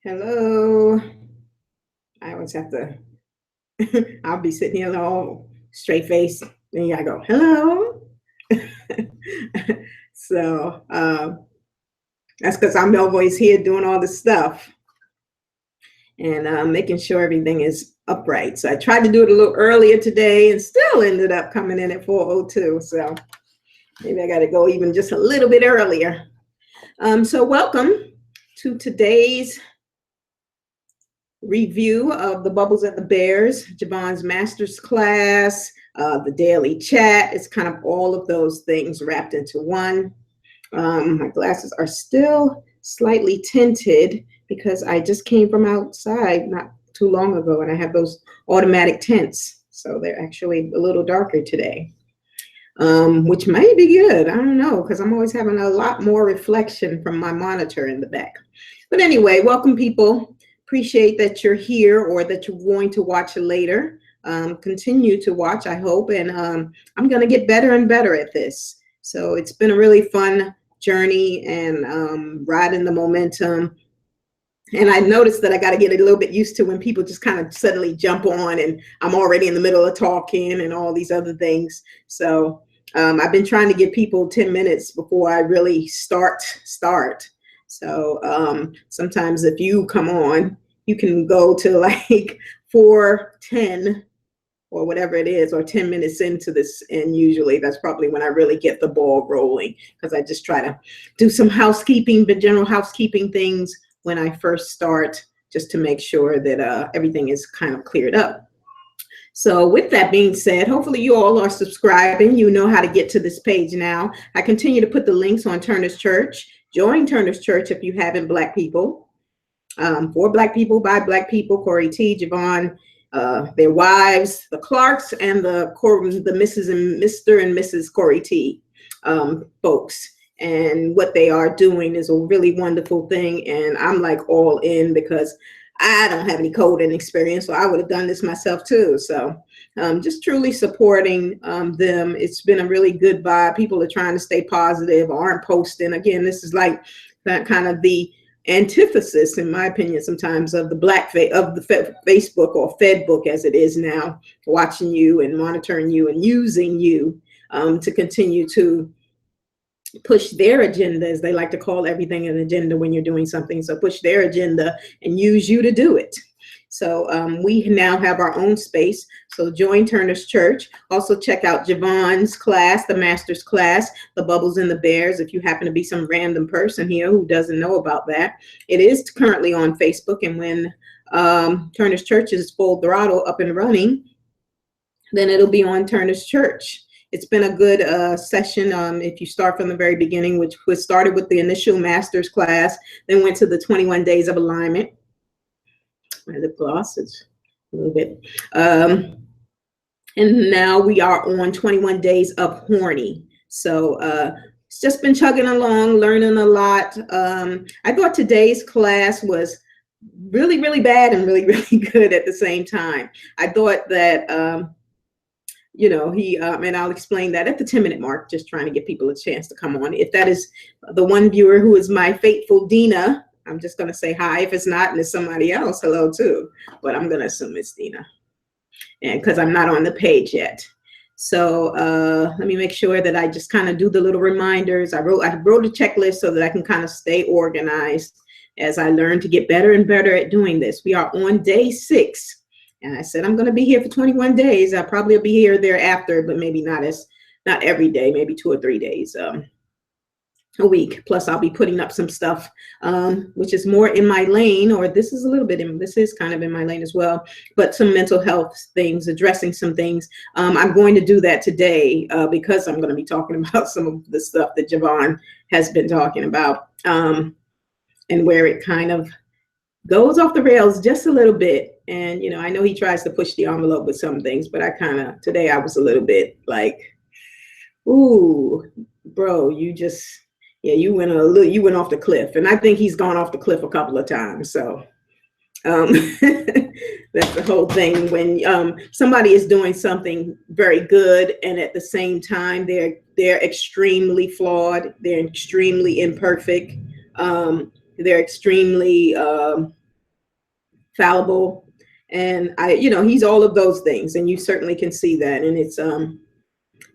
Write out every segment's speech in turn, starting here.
Hello. I always have to, I'll be sitting here all straight face. Then you gotta go, hello. so that's because I'm always here doing all this stuff and making sure everything is upright. So I tried to do it a little earlier today and still ended up coming in at 4:02. So maybe I got to go even just a little bit earlier. So welcome to today's review of the Bubbles and the Bears, Javon's master's class, the daily chat. It's kind of all of those things wrapped into one. My glasses are still slightly tinted because I just came from outside not too long ago and I have those automatic tints. So they're actually a little darker today, which may be good. I don't know, because I'm always having a lot more reflection from my monitor in the back. But anyway, welcome people. Appreciate that you're here or that you're going to watch later. Continue to watch, I hope, and I'm going to get better and better at this. So it's been a really fun journey and riding the momentum. And I noticed that I got to get a little bit used to when people just kind of suddenly jump on and I'm already in the middle of talking and all these other things. So I've been trying to give people 10 minutes before I really start. So sometimes if you come on, you can go to like 4:10 or whatever it is, or 10 minutes into this. And usually that's probably when I really get the ball rolling, because I just try to do some housekeeping, but general housekeeping things when I first start, just to make sure that everything is kind of cleared up. So with that being said, hopefully you all are subscribing. You know how to get to this page now. I continue to put the links on Turner's Church. Join Turner's Church if you haven't. Black people, for Black people, by Black people, Corey T, Javon, their wives, the Clarks, and the Mrs. and Mr. and Mrs. Corey T folks. And what they are doing is a really wonderful thing. And I'm like all in because I don't have any coding experience, so I would have done this myself too. So just truly supporting them. It's been a really good vibe. People are trying to stay positive, aren't posting. Again, this is like that kind of the antithesis, in my opinion, sometimes of the Facebook or Fedbook as it is now, watching you and monitoring you and using you to continue to push their agenda, as they like to call everything an agenda when you're doing something. So push their agenda and use you to do it. So we now have our own space. So join Turner's Church. Also check out Javon's class, the master's class, the Bubbles and the Bears. If you happen to be some random person here who doesn't know about that, it is currently on Facebook. And when Turner's Church is full throttle up and running, then it'll be on Turner's Church. It's been a good session. If you start from the very beginning, which was started with the initial master's class, then went to the 21 days of alignment. My lip gloss is a little bit. And now we are on 21 days of horny. So it's just been chugging along, learning a lot. I thought today's class was really, really bad and really, really good at the same time. I thought that and I'll explain that at the 10-minute mark, just trying to give people a chance to come on. If that is the one viewer who is my faithful Dina, I'm just going to say hi. If it's not, and it's somebody else, hello too. But I'm going to assume it's Dina, and because I'm not on the page yet. So let me make sure that I just kind of do the little reminders. I wrote a checklist so that I can kind of stay organized as I learn to get better and better at doing this. We are on day 6. And I said, I'm going to be here for 21 days. I'll probably be here thereafter, but maybe not every day, maybe 2 or 3 days a week. Plus, I'll be putting up some stuff, which is more in my lane, or this is kind of in my lane as well, but some mental health things, addressing some things. I'm going to do that today because I'm going to be talking about some of the stuff that Javon has been talking about and where it kind of goes off the rails just a little bit. And, I know he tries to push the envelope with some things, but today I was a little bit like, ooh, bro, you went off the cliff. And I think he's gone off the cliff a couple of times. So that's the whole thing. When somebody is doing something very good and at the same time they're extremely flawed, they're extremely imperfect, they're extremely fallible. And he's all of those things, and you certainly can see that. And it's and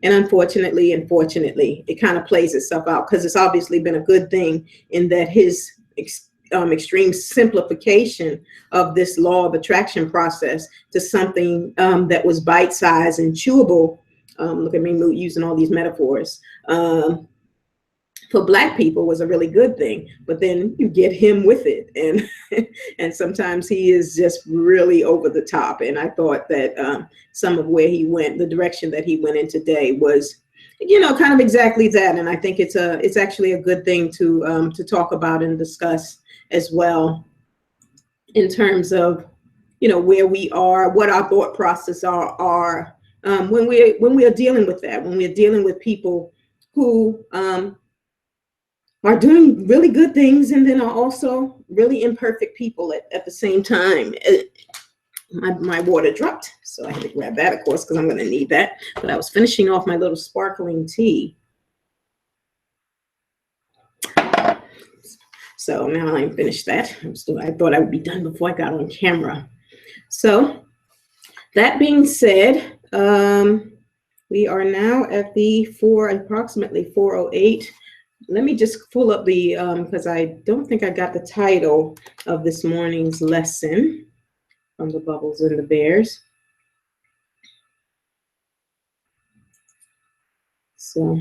unfortunately and fortunately, it kind of plays itself out, because it's obviously been a good thing in that his extreme simplification of this law of attraction process to something that was bite-sized and chewable. Look at me using all these metaphors. For Black people was a really good thing, but then you get him with it, and and sometimes he is just really over the top. And I thought that some of where he went, the direction that he went in today, was, kind of exactly that. And I think it's actually a good thing to talk about and discuss as well, in terms of where we are, what our thought process are when we are dealing with that, when we're dealing with people who are doing really good things, and then are also really imperfect people at the same time. My water dropped, so I had to grab that, of course, because I'm going to need that. But I was finishing off my little sparkling tea. So now I'm finished that. I thought I would be done before I got on camera. So that being said, we are now at approximately 4:08. Let me just pull up the, because I don't think I got the title of this morning's lesson from the Bubbles and the Bears. So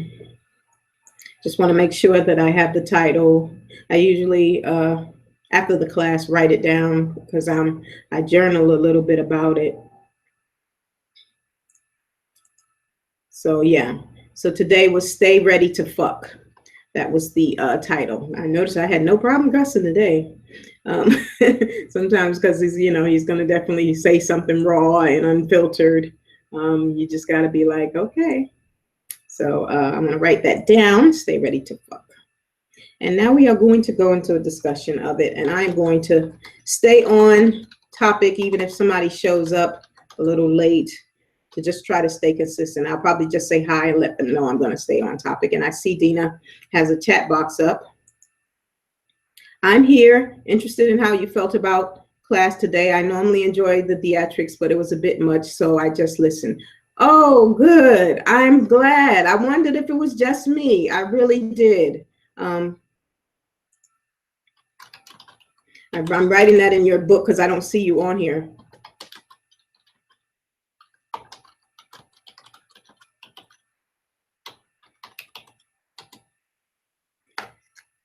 just want to make sure that I have the title. I usually, after the class, write it down, because I journal a little bit about it. So yeah, so today was Stay Ready to Fuck. That was the title. I noticed I had no problem cussing today. Sometimes, because he's going to definitely say something raw and unfiltered. You just got to be like, okay. So I'm going to write that down. Stay ready to fuck. And now we are going to go into a discussion of it. And I'm going to stay on topic, even if somebody shows up a little late, to just try to stay consistent. I'll probably just say hi and let them know I'm going to stay on topic. And I see Dina has a chat box up. I'm here, interested in how you felt about class today. I normally enjoy the theatrics, but it was a bit much, so I just listened. Oh, good. I'm glad. I wondered if it was just me. I really did. I'm writing that in your book because I don't see you on here.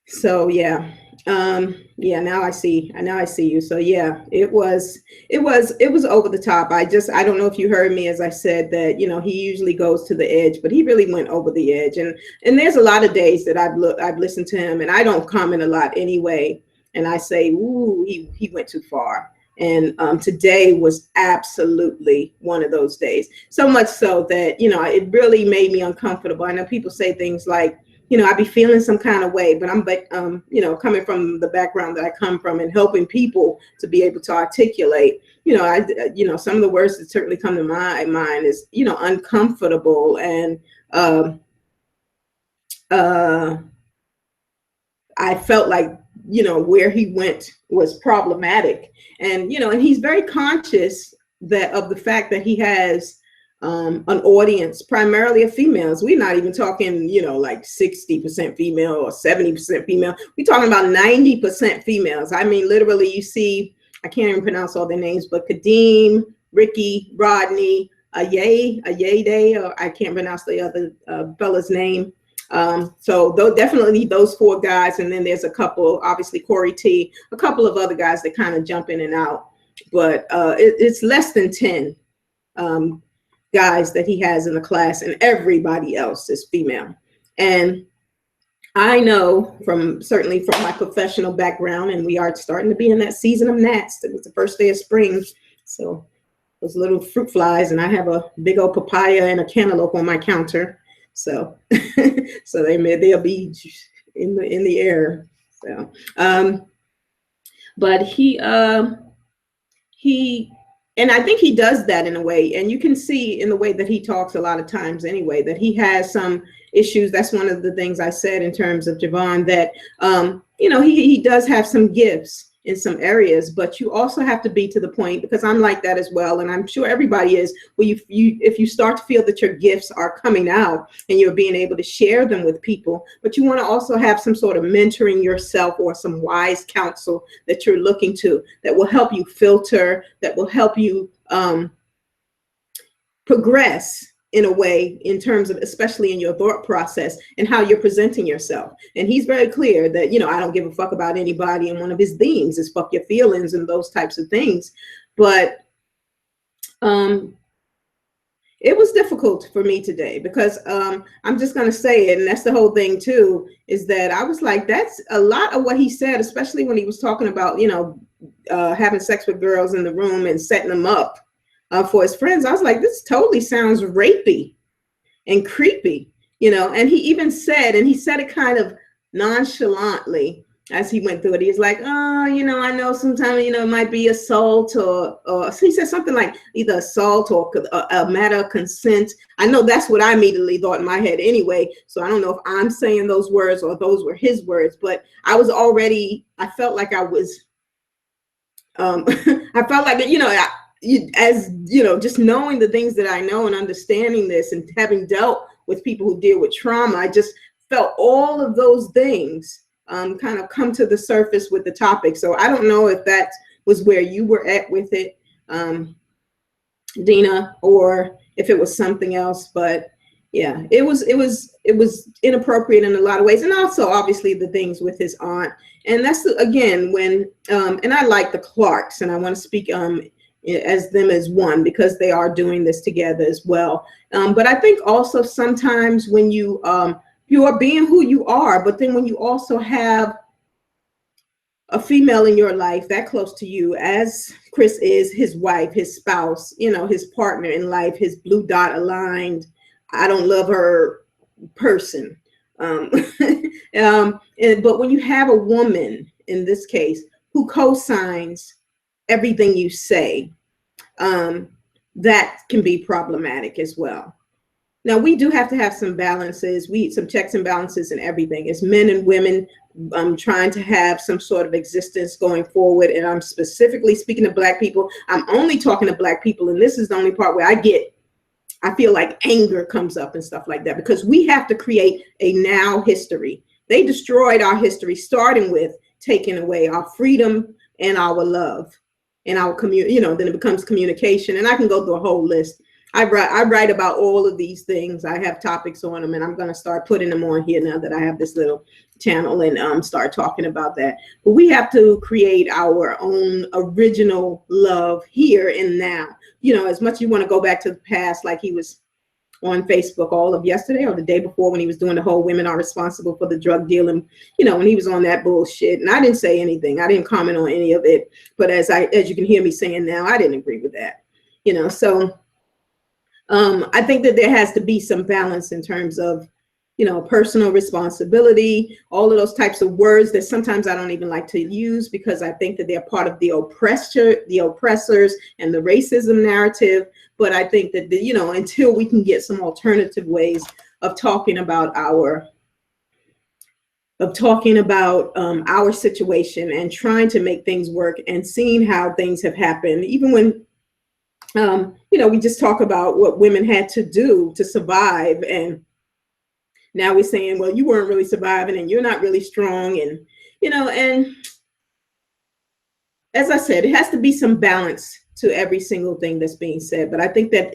So yeah, now I see you. So yeah, it was over the top. I don't know if you heard me as I said that, he usually goes to the edge, but he really went over the edge. And there's a lot of days that I've listened to him, and I don't comment a lot anyway. And I say, ooh, he went too far. And today was absolutely one of those days. So much so that, it really made me uncomfortable. I know people say things like, I'd be feeling some kind of way, but I'm coming from the background that I come from and helping people to be able to articulate, some of the words that certainly come to my mind is, uncomfortable. And I felt like, where he went was problematic. And, and he's very conscious of the fact that he has an audience primarily of females. We're not even talking, like 60% female or 70% female. We're talking about 90% females. I mean, literally, you see, I can't even pronounce all their names, but Kadeem, Ricky, Rodney, Ayade, or I can't pronounce the other fella's name. So definitely those four guys. And then there's a couple, obviously Corey T, a couple of other guys that kind of jump in and out, but it's less than 10 guys that he has in the class, and everybody else is female. And I know certainly from my professional background, and we are starting to be in that season of gnats. It was the first day of spring. So those little fruit flies, and I have a big old papaya and a cantaloupe on my counter. So, so they'll be in the air. So, but he, and I think he does that in a way, and you can see in the way that he talks a lot of times anyway, that he has some issues. That's one of the things I said in terms of Javon, that, he does have some gifts in some areas, but you also have to be to the point, because I'm like that as well, and I'm sure everybody is, where you if you start to feel that your gifts are coming out and you're being able to share them with people, but you want to also have some sort of mentoring yourself or some wise counsel that you're looking to, that will help you filter, that will help you progress in a way, in terms of, especially in your thought process and how you're presenting yourself. And he's very clear that, you know, I don't give a fuck about anybody, and one of his themes is fuck your feelings and those types of things. But it was difficult for me today, because I'm just going to say it, and that's the whole thing too, is that I was like, that's a lot of what he said, especially when he was talking about, you know, having sex with girls in the room and setting them up for his friends. I was like, this totally sounds rapey and creepy, you know. And he even said, and he said it kind of nonchalantly as he went through it. He's like, oh, you know, I know sometimes, you know, it might be assault, or so he said something like either assault or a matter of consent. I know that's what I immediately thought in my head anyway. So I don't know if I'm saying those words or those were his words, but I was already, I felt like I was, I felt like, you know, as you know, just knowing the things that I know and understanding this and having dealt with people who deal with trauma, I just felt all of those things kind of come to the surface with the topic. So I don't know if that was where you were at with it, Dina, or if it was something else. But yeah, it was inappropriate in a lot of ways, and also obviously the things with his aunt. And that's again when and I like the Clarks, and I want to speak as them as one, because they are doing this together as well. But I think also sometimes when you are being who you are, but then when you also have a female in your life that close to you, as Chris is, his wife, his spouse, you know, his partner in life, his blue dot aligned, I don't love her person. But when you have a woman, in this case, who co-signs everything you say, that can be problematic as well. Now, we do have to have some balances, some checks and balances in everything. As men and women trying to have some sort of existence going forward, and I'm specifically speaking to Black people. I'm only talking to Black people, and this is the only part where I feel like anger comes up and stuff like that, because we have to create a now history. They destroyed our history, starting with taking away our freedom and our love and our community, you know, then it becomes communication. And I can go through a whole list. I write about all of these things. I have topics on them, and I'm going to start putting them on here now that I have this little channel, and start talking about that. But we have to create our own original love here and now. You know, as much as you want to go back to the past, like he was on Facebook all of yesterday or the day before when he was doing the whole women are responsible for the drug dealing, you know, when he was on that bullshit. And I didn't say anything. I didn't comment on any of it. But as you can hear me saying now, I didn't agree with that, you know. So I think that there has to be some balance in terms of, you know, personal responsibility, all of those types of words that sometimes I don't even like to use, because I think that they're part of the oppressors and the racism narrative. But I think that, you know, until we can get some alternative ways of talking about our situation and trying to make things work, and seeing how things have happened, even when you know, we just talk about what women had to do to survive, and now we're saying, well, you weren't really surviving and you're not really strong, and you know. And as I said, it has to be some balance to every single thing that's being said. But I think that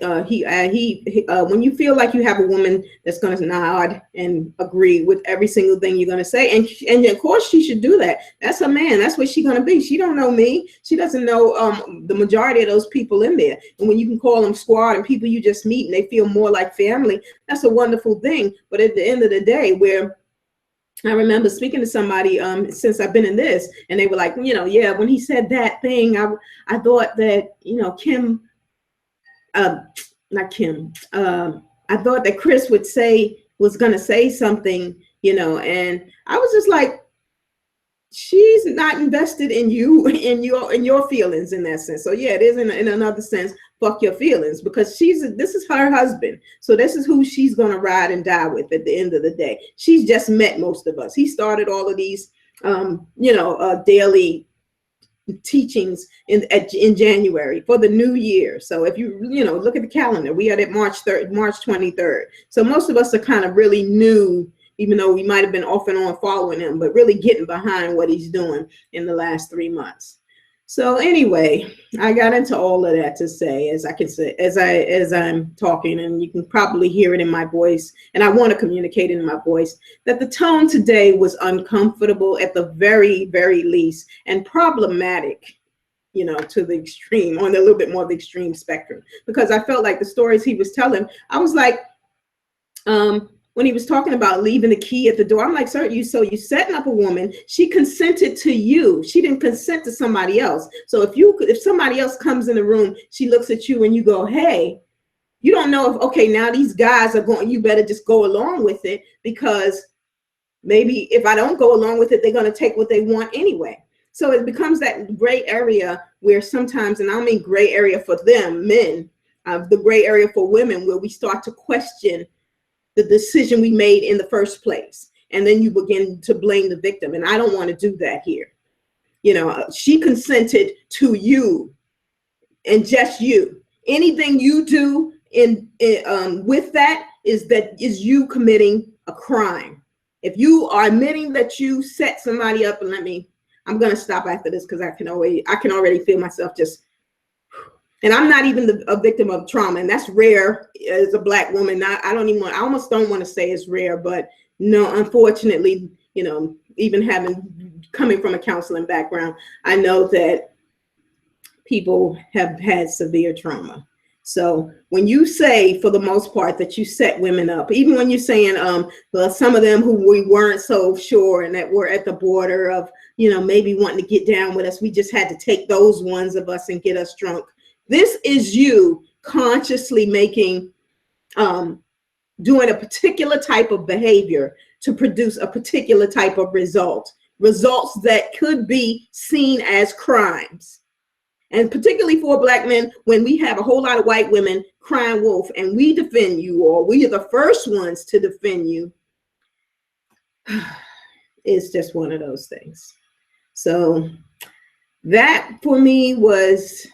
when you feel like you have a woman that's going to nod and agree with every single thing you're going to say, and of course she should do that. That's her man. That's what she's going to be. She don't know me. She doesn't know the majority of those people in there. And when you can call them squad and people you just meet and they feel more like family, that's a wonderful thing. But at the end of the day, where I remember speaking to somebody since I've been in this, and they were like, you know, yeah, when he said that thing, I thought that, you know, I thought that Chris was going to say something, you know, and I was just like, she's not invested in you, in your feelings in that sense. So yeah, it is in another sense, fuck your feelings, because this is her husband. So this is who she's going to ride and die with at the end of the day. She's just met most of us. He started all of these, you know, daily teachings in January for the new year. So if you look at the calendar, we are at March 23rd. So most of us are kind of really new, even though we might have been off and on following him, but really getting behind what he's doing in the last 3 months. So anyway, I got into all of that to say, as I'm talking, and you can probably hear it in my voice, and I want to communicate in my voice, that the tone today was uncomfortable at the very, very least, and problematic, to the extreme, on a little bit more of the extreme spectrum, because I felt like the stories he was telling, I was like, when he was talking about leaving the key at the door, I'm like, sir, you setting up a woman, she consented to you. She didn't consent to somebody else. So if somebody else comes in the room, she looks at you and you go, hey, you don't know if, okay, now these guys are going, you better just go along with it, because maybe if I don't go along with it, they're going to take what they want anyway. So it becomes that gray area where sometimes, and I don't mean gray area for them, men, the gray area for women, where we start to question the decision we made in the first place. And then you begin to blame the victim. And I don't want to do that here. She consented to you, and just you. Anything you do with that is you committing a crime. If you are admitting that you set somebody up, and I'm going to stop after this, because I can already feel myself just. And I'm not even a victim of trauma, and that's rare as a Black woman. I almost don't want to say it's rare, but no, unfortunately, even coming from a counseling background, I know that people have had severe trauma. So when you say, for the most part, that you set women up, even when you're saying, well, some of them who we weren't so sure and that were at the border of, maybe wanting to get down with us, we just had to take those ones of us and get us drunk. This is you consciously doing a particular type of behavior to produce a particular type of results that could be seen as crimes. And particularly for Black men, when we have a whole lot of white women crying wolf and we defend you, or we are the first ones to defend you, it's just one of those things. So that for me was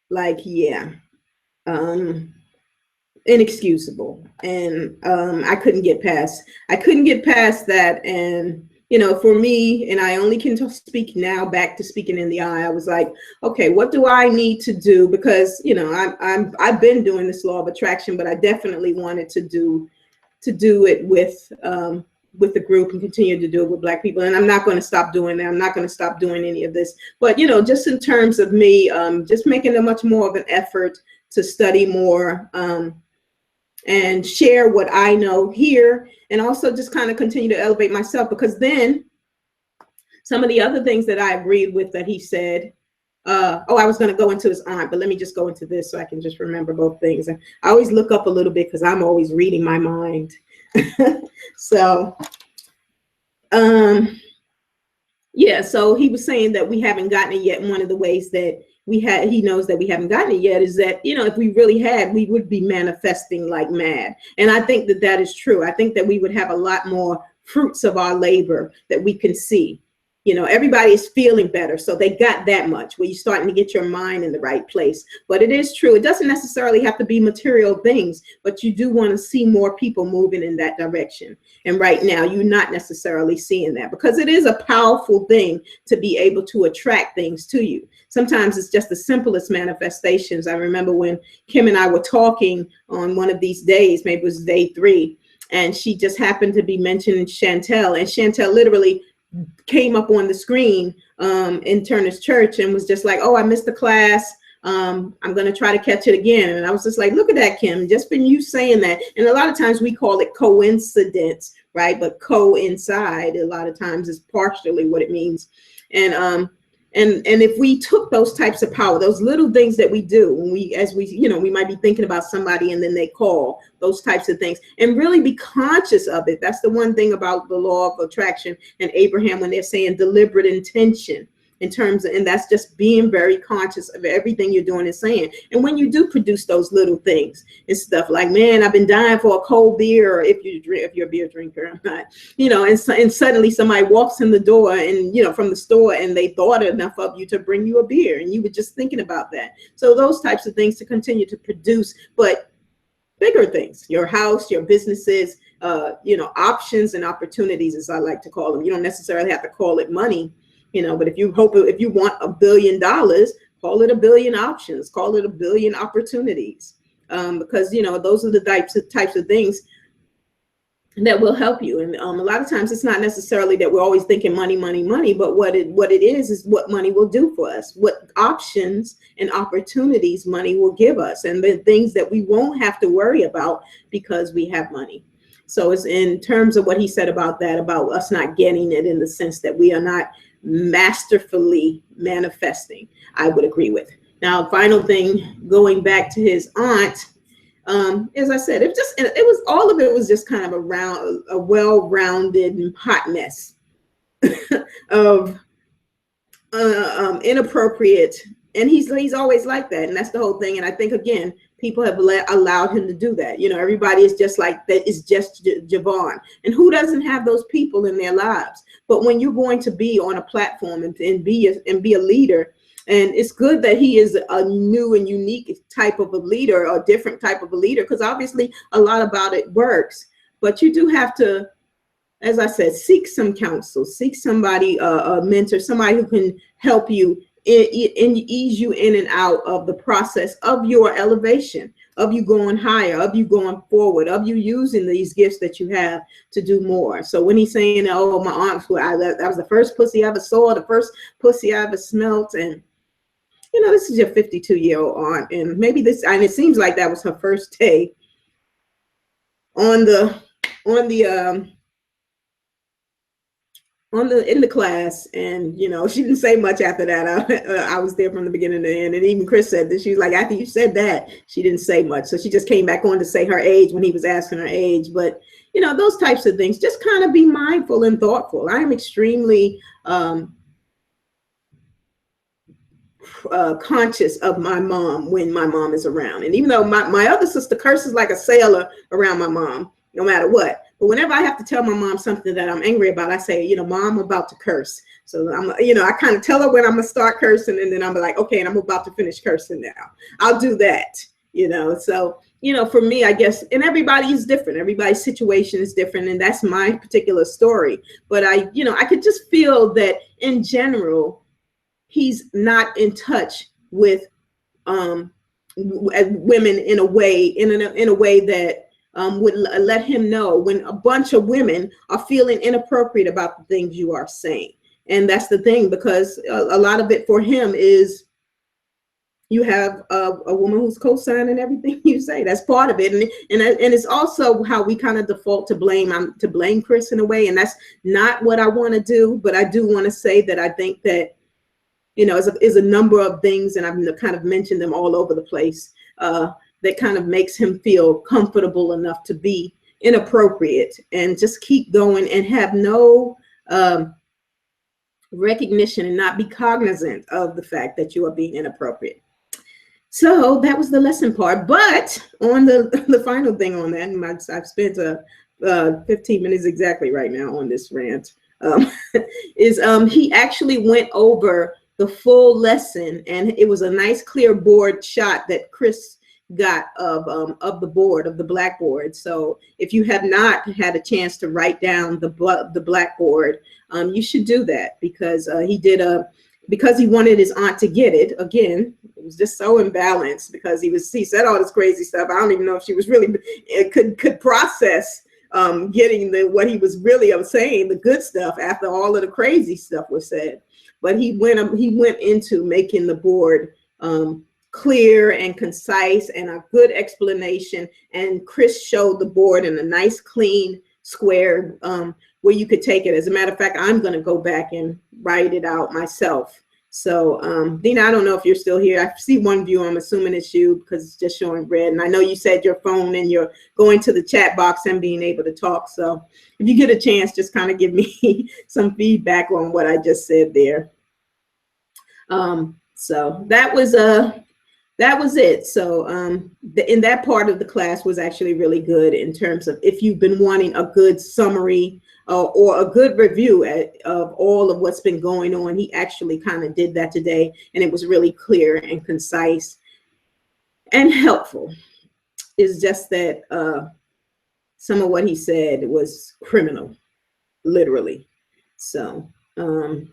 like, inexcusable. And I couldn't get past that. And, for me, and I only can speak now, back to speaking in the eye, I was like, okay, what do I need to do? Because, I've been doing this law of attraction, but I definitely wanted to do it with the group and continue to do it with Black people. And I'm not going to stop doing that. I'm not going to stop doing any of this. But, just in terms of me, just making a much more of an effort to study more and share what I know here, and also just kind of continue to elevate myself, because then some of the other things that I agreed with that he said, I was going to go into his aunt, but let me just go into this so I can just remember both things. I always look up a little bit because I'm always reading my mind. So, so he was saying that we haven't gotten it yet. And one of the ways that he knows that we haven't gotten it yet is that, if we really had, we would be manifesting like mad. And I think that is true. I think that we would have a lot more fruits of our labor that we can see. Everybody is feeling better. So they got that much where you're starting to get your mind in the right place. But it is true. It doesn't necessarily have to be material things, but you do want to see more people moving in that direction. And right now, you're not necessarily seeing that, because it is a powerful thing to be able to attract things to you. Sometimes it's just the simplest manifestations. I remember when Kim and I were talking on one of these days, maybe it was day 3, and she just happened to be mentioning Chantel, and Chantel literally came up on the screen in Turner's Church and was just like, oh, I missed the class. I'm going to try to catch it again. And I was just like, look at that, Kim, just been you saying that. And a lot of times we call it coincidence, right? But coincide a lot of times is partially what it means. And if we took those types of power, those little things that we do when we might be thinking about somebody and then they call, those types of things, and really be conscious of it. That's the one thing about the law of attraction and Abraham when they're saying deliberate intention. in terms of, and that's just being very conscious of everything you're doing and saying. And when you do produce those little things and stuff like, man, I've been dying for a cold beer, or if you're a beer drinker, I'm not, and suddenly somebody walks in the door and, from the store, and they thought enough of you to bring you a beer, and you were just thinking about that. So those types of things to continue to produce, but bigger things, your house, your businesses, options and opportunities, as I like to call them. You don't necessarily have to call it money, but if you want $1 billion, call it 1 billion options, call it 1 billion opportunities, because those are the types of things that will help you. And a lot of times it's not necessarily that we're always thinking money, but what it is what money will do for us, what options and opportunities money will give us, and the things that we won't have to worry about because we have money. So it's in terms of what he said about that, about us not getting it in the sense that we are not masterfully manifesting, I would agree with. Now, final thing, going back to his aunt, as I said, all of it was just kind of a well-rounded hot mess of inappropriate, and he's always like that, and that's the whole thing. And I think, again, people have allowed him to do that. Everybody is just like that. It's just Javon, and who doesn't have those people in their lives? But when you're going to be on a platform and be a leader. And it's good that he is a new and unique type of a leader, or a different type of a leader, because obviously a lot about it works. But you do have to, as I said, seek some counsel, seek somebody, a mentor, somebody who can help you and ease you in and out of the process of your elevation, of you going higher, of you going forward, of you using these gifts that you have to do more. So when he's saying, oh, my aunt, that was the first pussy I ever saw, the first pussy I ever smelt, and this is your 52-year-old aunt, and and it seems like that was her first day in the class, and she didn't say much after that. I was there from the beginning to the end, and even Chris said that. She was like, after you said that, she didn't say much, so she just came back on to say her age when he was asking her age. But those types of things, just kind of be mindful and thoughtful. I am extremely conscious of my mom when my mom is around. And even though my other sister curses like a sailor around my mom, no matter what, but whenever I have to tell my mom something that I'm angry about, I say, Mom, I'm about to curse. So I kind of tell her when I'm gonna start cursing, and then I'm like, okay, and I'm about to finish cursing now. I'll do that, So, for me, I guess, and everybody is different. Everybody's situation is different, and that's my particular story. But I could just feel that in general, he's not in touch with women in a way that would let him know when a bunch of women are feeling inappropriate about the things you are saying. And that's the thing, because a lot of it for him is you have a woman who's co-signing everything you say. That's part of it, and it's also how we kind of default to blame Chris in a way, and that's not what I want to do. But I do want to say that I think that is a number of things, and I've kind of mentioned them all over the place, that kind of makes him feel comfortable enough to be inappropriate and just keep going and have no recognition and not be cognizant of the fact that you are being inappropriate. So that was the lesson part. But on the final thing on that, I've spent 15 minutes exactly right now on this rant, is he actually went over the full lesson, and it was a nice clear board shot that Chris got of the board, of the blackboard. So if you have not had a chance to write down the blackboard, you should do that, because because he wanted his aunt to get it. Again, it was just so imbalanced, because he said all this crazy stuff. I don't even know if she was really could process getting what he was really saying, the good stuff, after all of the crazy stuff was said. But he went into making the board clear and concise and a good explanation. And Chris showed the board in a nice, clean square where you could take it. As a matter of fact, I'm going to go back and write it out myself. So, Dina, I don't know if you're still here. I see one view. I'm assuming it's you, because it's just showing red. And I know you said your phone and you're going to the chat box and being able to talk. So if you get a chance, just kind of give me some feedback on what I just said there. So that was it. So in that part of the class was actually really good in terms of if you've been wanting a good summary or a good review of all of what's been going on. He actually kind of did that today, and it was really clear and concise and helpful. It's just that some of what he said was criminal, literally. So, and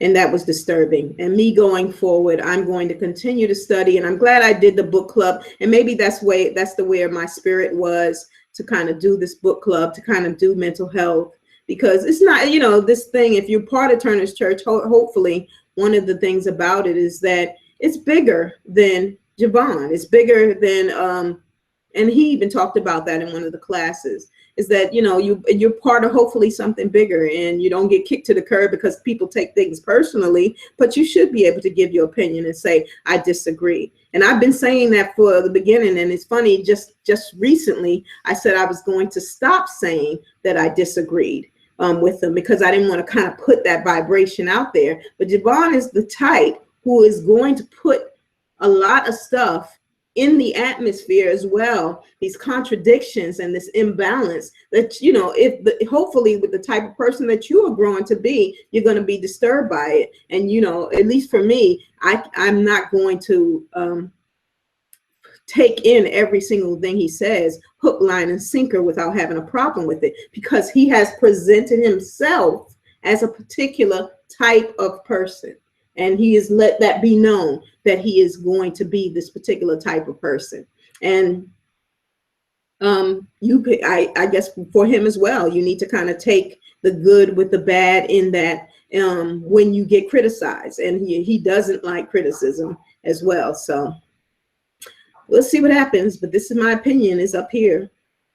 that was disturbing. And me going forward, I'm going to continue to study, and I'm glad I did the book club. And maybe that's the way my spirit was, to kind of do this book club, to kind of do mental health, because it's not, this thing, if you're part of Turner's Church, hopefully one of the things about it is that it's bigger than Javon. It's bigger than, and he even talked about that in one of the classes, is that, you're part of hopefully something bigger, and you don't get kicked to the curb because people take things personally, but you should be able to give your opinion and say, I disagree. And I've been saying that for the beginning, and it's funny, just recently, I said I was going to stop saying that I disagreed with them, because I didn't want to kind of put that vibration out there. But Javon is the type who is going to put a lot of stuff in the atmosphere as well, these contradictions and this imbalance that, hopefully with the type of person that you are growing to be, you're going to be disturbed by it. And, at least for me, I'm not going to take in every single thing he says, hook, line, and sinker, without having a problem with it, because he has presented himself as a particular type of person. And he has let that be known that he is going to be this particular type of person. And I guess for him as well, you need to kind of take the good with the bad in that when you get criticized. And he doesn't like criticism as well. So we'll see what happens. But this is my opinion, is up here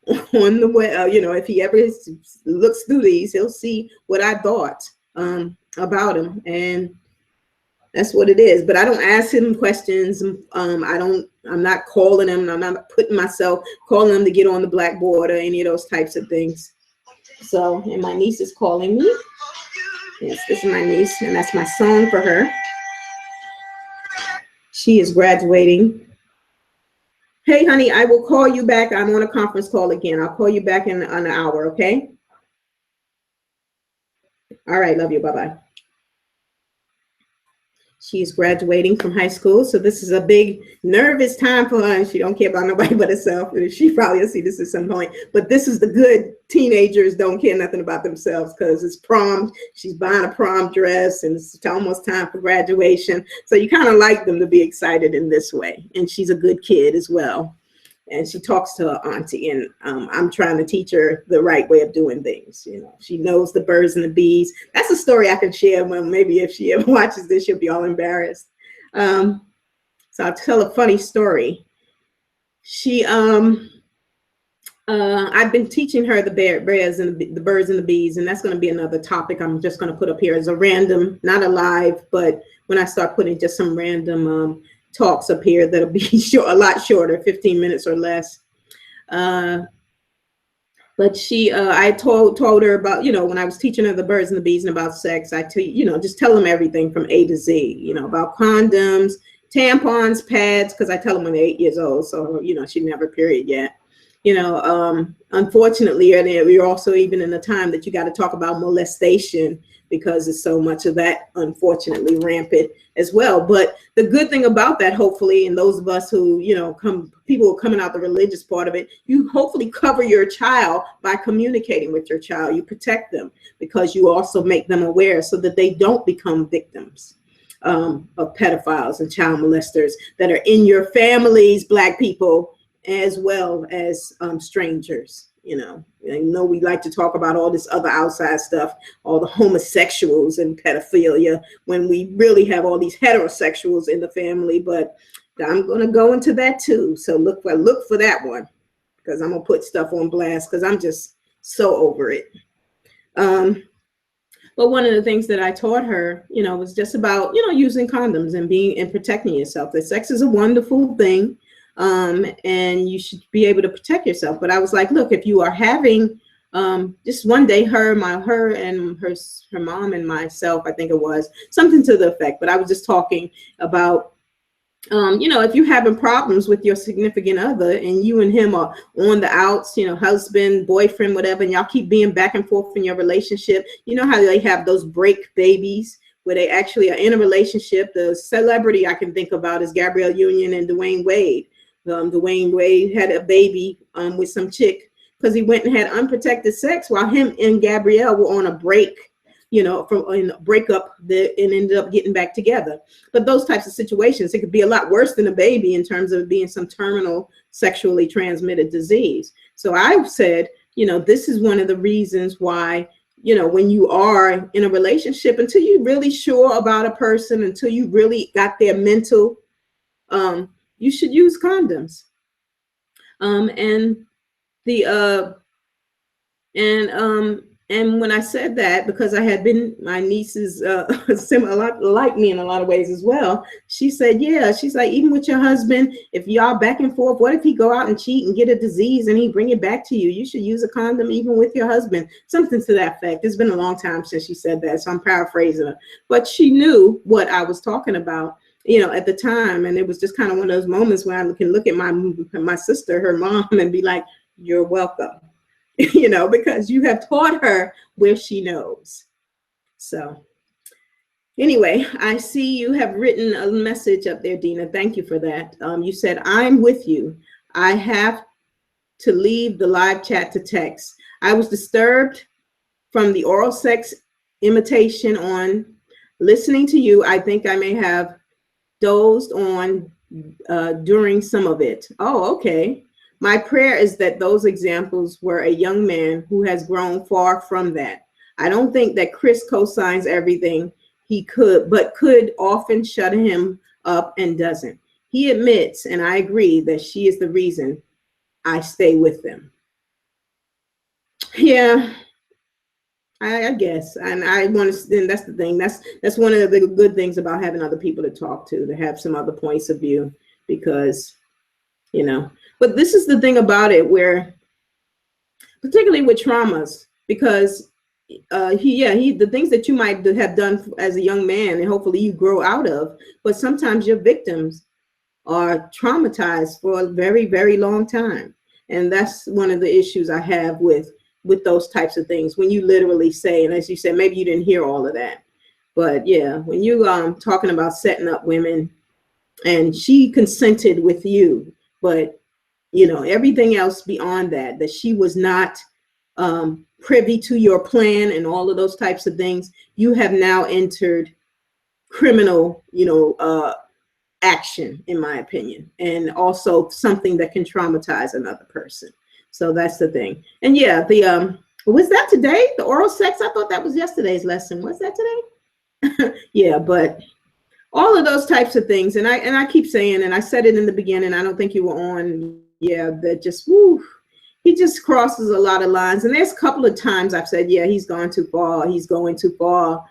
on the way. If he ever looks through these, he'll see what I thought about him. And that's what it is. But I don't ask him questions. I'm not calling him. I'm not putting myself, calling him to get on the blackboard or any of those types of things. So, and my niece is calling me. Yes, this is my niece, and that's my song for her. She is graduating. Hey, honey, I will call you back. I'm on a conference call again. I'll call you back in an hour, okay? All right, love you. Bye-bye. She's graduating from high school, so this is a big nervous time for her, and she don't care about nobody but herself. She probably will see this at some point, but this is the good teenagers don't care nothing about themselves, because it's prom. She's buying a prom dress, and it's almost time for graduation. So you kind of like them to be excited in this way. And she's a good kid as well. And she talks to her auntie, and I'm trying to teach her the right way of doing things. She knows the birds and the bees. That's a story I can share. Well, maybe if she ever watches this, she'll be all embarrassed. So I'll tell a funny story. I've been teaching her the bears and the birds and the bees, and that's going to be another topic I'm just going to put up here as a random, not a live, but when I start putting just some random talks up here, that'll be short, a lot shorter, 15 minutes or less. But I told her about, when I was teaching her the birds and the bees and about sex, just tell them everything from A to Z, about condoms, tampons, pads, because I tell them when they're 8 years old. So, she didn't have her period yet. Unfortunately, and we're also even in the time that you got to talk about molestation, because it's so much of that, unfortunately, rampant as well. But the good thing about that, hopefully, and those of us who, people coming out the religious part of it, you hopefully cover your child by communicating with your child. You protect them, because you also make them aware so that they don't become victims of pedophiles and child molesters that are in your families, Black people, as well as strangers. I know we like to talk about all this other outside stuff, all the homosexuals and pedophilia, when we really have all these heterosexuals in the family. But I'm going to go into that too. So look for that one, because I'm going to put stuff on blast, because I'm just so over it. But one of the things that I taught her, was just about, using condoms and protecting yourself. That sex is a wonderful thing. And you should be able to protect yourself. But I was like, look, if you are having just one day, her and her mom and myself, I think it was something to the effect. But I was just talking about, if you're having problems with your significant other and you and him are on the outs, husband, boyfriend, whatever, and y'all keep being back and forth in your relationship, you know how they have those break babies where they actually are in a relationship. The celebrity I can think about is Gabrielle Union and Dwayne Wade. Dwayne Wade had a baby with some chick because he went and had unprotected sex while him and Gabrielle were on a break, from a breakup and ended up getting back together. But those types of situations, it could be a lot worse than a baby in terms of being some terminal sexually transmitted disease. So I've said, this is one of the reasons why, when you are in a relationship, until you're really sure about a person, until you really got their mental, you should use condoms. And when I said that, because I had been, my niece is a lot like me in a lot of ways as well. She said, yeah, she's like, even with your husband, if y'all back and forth, what if he go out and cheat and get a disease and he bring it back to you? You should use a condom even with your husband. Something to that effect. It's been a long time since she said that, so I'm paraphrasing her. But she knew what I was talking about, at the time. And it was just kind of one of those moments where I can look at my sister, her mom, and be like, you're welcome. Because you have taught her where she knows. So anyway, I see you have written a message up there, Dina. Thank you for that. You said, I'm with you. I have to leave the live chat to text. I was disturbed from the oral sex imitation on listening to you. I think I may have dozed on during some of it. Oh, okay. My prayer is that those examples were a young man who has grown far from that. I don't think that Chris co-signs everything he could, but could often shut him up and doesn't. He admits, and I agree, that she is the reason I stay with them. Yeah, I guess. And I want to, and that's the thing. That's one of the good things about having other people to talk to have some other points of view, because, but this is the thing about it, where particularly with traumas, because the things that you might have done as a young man and hopefully you grow out of, but sometimes your victims are traumatized for a very, very long time. And that's one of the issues I have with those types of things, when you literally say, and as you said, maybe you didn't hear all of that, but yeah, when you talking about setting up women and she consented with you, but everything else beyond that she was not privy to your plan and all of those types of things, you have now entered criminal, action, in my opinion, and also something that can traumatize another person. So that's the thing. And yeah, was that today? The oral sex? I thought that was yesterday's lesson. Was that today? Yeah, but all of those types of things. And I keep saying, and I said it in the beginning, I don't think you were on. Yeah, that just, he just crosses a lot of lines. And there's a couple of times I've said, yeah, he's gone too far. He's going too far.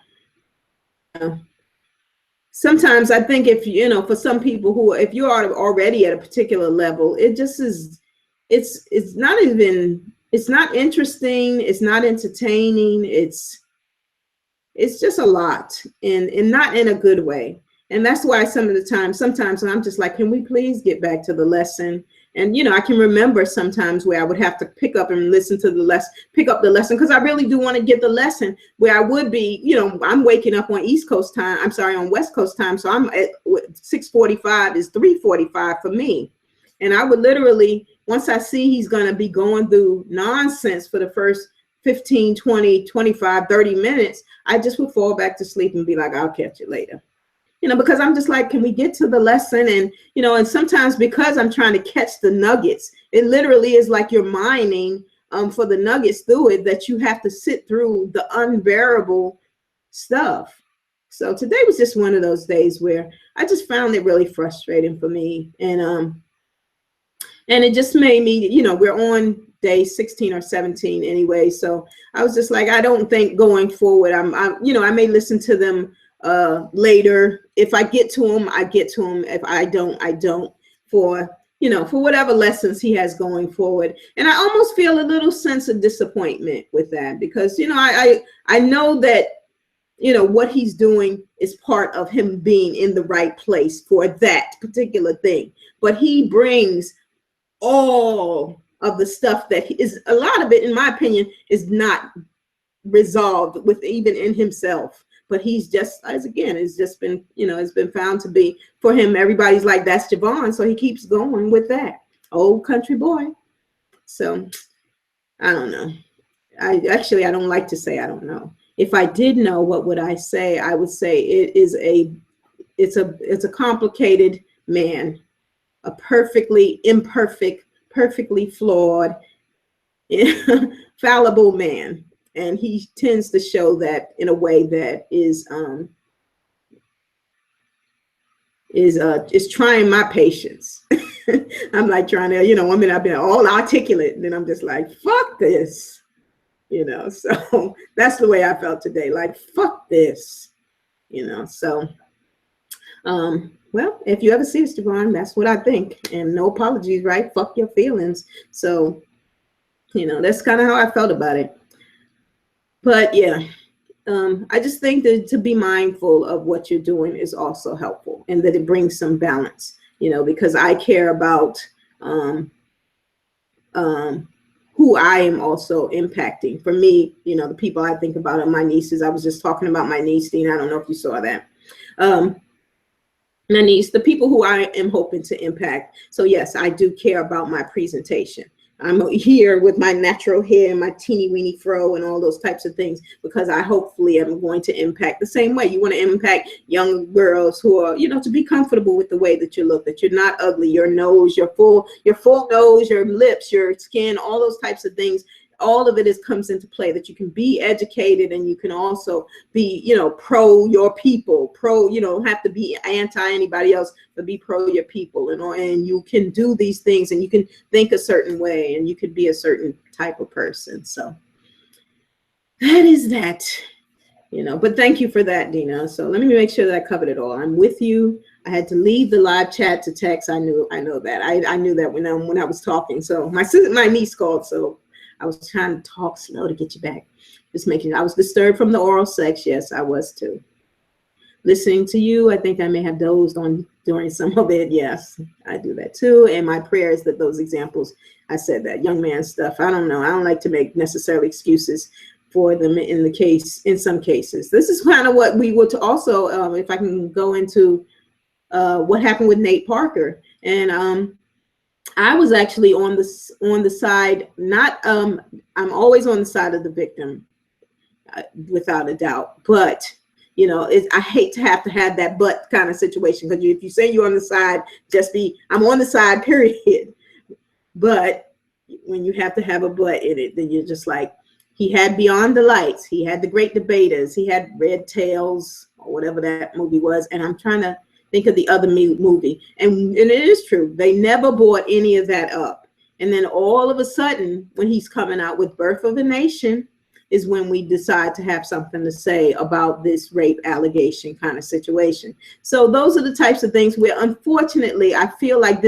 Sometimes I think if, for some people who, if you are already at a particular level, it just is, it's not even, it's not interesting. It's not entertaining. It's just a lot, and not in a good way. And that's why sometimes when I'm just like, can we please get back to the lesson? And, I can remember sometimes where I would have to pick up and listen to the lesson, pick up the lesson, because I really do want to get the lesson, where I would be, I'm waking up on East Coast time. I'm sorry, on West Coast time. So I'm at 6:45 is 3:45 for me. And I would literally, once I see he's going to be going through nonsense for the first 15, 20, 25, 30 minutes, I just would fall back to sleep and be like, I'll catch it later. Because I'm just like, can we get to the lesson? And, and sometimes because I'm trying to catch the nuggets, it literally is like you're mining for the nuggets through it, that you have to sit through the unbearable stuff. So today was just one of those days where I just found it really frustrating for me. And it just made me, we're on day 16 or 17 anyway. So I was just like, I don't think going forward, I may listen to them later. If I get to them, I get to them. If I don't, I don't. For for whatever lessons he has going forward. And I almost feel a little sense of disappointment with that, because, I know that, what he's doing is part of him being in the right place for that particular thing. But he brings all of the stuff that is, a lot of it, in my opinion, is not resolved with even in himself. But he's just, as again, it's just been, it's been found to be for him. Everybody's like, that's Javon. So he keeps going with that old country boy. So I don't know. I don't like to say I don't know. If I did know, what would I say? I would say it's a complicated man, a perfectly imperfect, perfectly flawed, fallible man. And he tends to show that in a way that is trying my patience. I'm like trying to, one minute I've been all articulate, and then I'm just like, fuck this, so that's the way I felt today. Like, fuck this, so, well, if you ever see this, Javon, that's what I think. And no apologies, right? Fuck your feelings. So, that's kind of how I felt about it. But yeah, I just think that to be mindful of what you're doing is also helpful, and that it brings some balance, because I care about who I am also impacting. For me, the people I think about are my nieces. I was just talking about my niece, Dean. I don't know if you saw that. My niece, the people who I am hoping to impact. So yes, I do care about my presentation. I'm here with my natural hair and my teeny weeny fro and all those types of things, because I hopefully am going to impact the same way. You want to impact young girls who are, to be comfortable with the way that you look, that you're not ugly, your nose, your full nose, your lips, your skin, all those types of things. All of it comes into play, that you can be educated, and you can also be, pro your people, you don't have to be anti anybody else, but be pro your people, and you can do these things, and you can think a certain way, and you could be a certain type of person. So that is that, but thank you for that, Dina. So let me make sure that I covered it all. I'm with you. I had to leave the live chat to text. I know that. I knew that when I was talking. So my niece called, so I was trying to talk slow to get you back. Just making, I was disturbed from the oral sex. Yes, I was too. Listening to you, I think I may have dozed on during some of it. Yes, I do that too. And my prayer is that those examples, I said that young man stuff, I don't know. I don't like to make necessarily excuses for them in some cases. This is kind of what we would also, if I can go into what happened with Nate Parker. And I was actually on the side, not, I'm always on the side of the victim, without a doubt. But, I hate to have that but kind of situation, because if you say you're on the side, I'm on the side, period. But when you have to have a but in it, then you're just like, he had Beyond the Lights, he had The Great Debaters, he had Red Tails, or whatever that movie was. And I'm trying to think of the other movie. And it is true. They never brought any of that up. And then all of a sudden, when he's coming out with Birth of a Nation, is when we decide to have something to say about this rape allegation kind of situation. So those are the types of things where, unfortunately, I feel like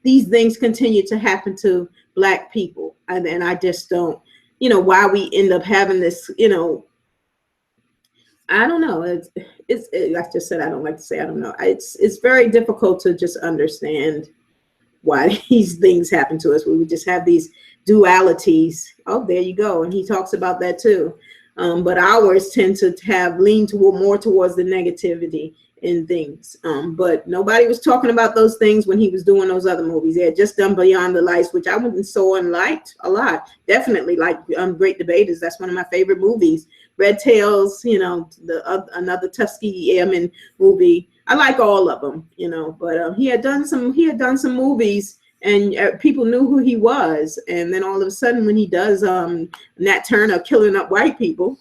these things continue to happen to Black people. And I just don't, why we end up having this, I don't know. It's I just said, I don't like to say I don't know. It's very difficult to just understand why these things happen to us. We would just have these dualities. Oh, there you go. And he talks about that too. But ours tend to lean more towards the negativity in things. But nobody was talking about those things when he was doing those other movies. They had just done Beyond the Lights, which I wouldn't saw and liked a lot. Definitely like Great Debaters. That's one of my favorite movies. Red Tails, another Tuskegee Airmen movie. I like all of them, but he had done some movies, and people knew who he was. And then all of a sudden, when he does Nat Turner killing up white people,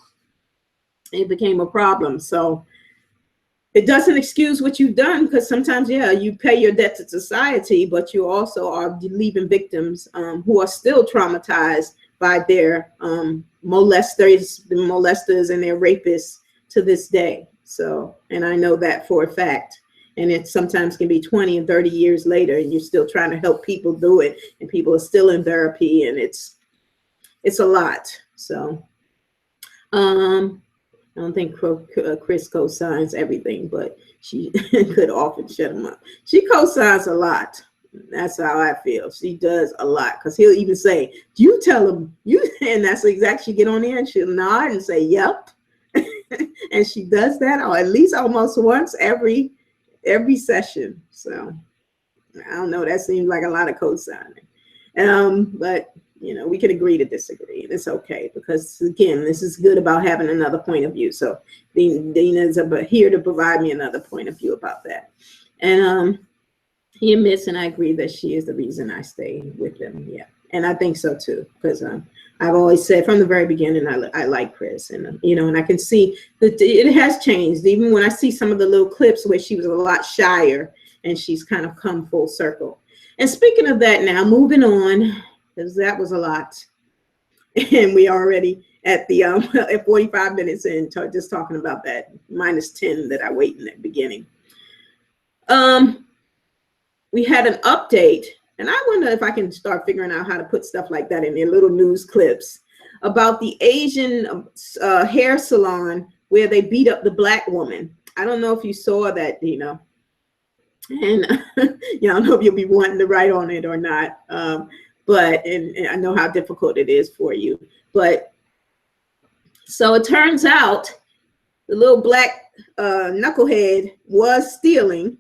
it became a problem. So it doesn't excuse what you've done, because sometimes, you pay your debt to society, but you also are leaving victims who are still traumatized by their molesters and their rapists to this day. So, and I know that for a fact. And it sometimes can be 20 and 30 years later, and you're still trying to help people do it, and people are still in therapy, and it's a lot. So I don't think Chris co-signs everything, but she could often shut him up. She co-signs a lot. That's how I feel. She does a lot, because he'll even say, you tell him, and that's exactly, she get on there and she'll nod and say, yep. And she does that, or at least almost once every session. So I don't know, that seems like a lot of co-signing. But you know, we can agree to disagree, and it's okay, because again, this is good about having another point of view. So Dina is here to provide me another point of view about that. And he admits, and I agree, that she is the reason I stay with them. Yeah, and I think so too, because I've always said from the very beginning I like Chris, and you know, and I can see that it has changed. Even when I see some of the little clips where she was a lot shyer, and she's kind of come full circle. And speaking of that, now moving on, because that was a lot, and we already at the at 45 minutes in, just talking about that -10 that I wait in the beginning. We had an update, and I wonder if I can start figuring out how to put stuff like that in their little news clips, about the Asian hair salon where they beat up the black woman. I don't know if you saw that, Dina. And yeah, I don't know if you'll be wanting to write on it or not. But I know how difficult it is for you. But so it turns out the little black knucklehead was stealing,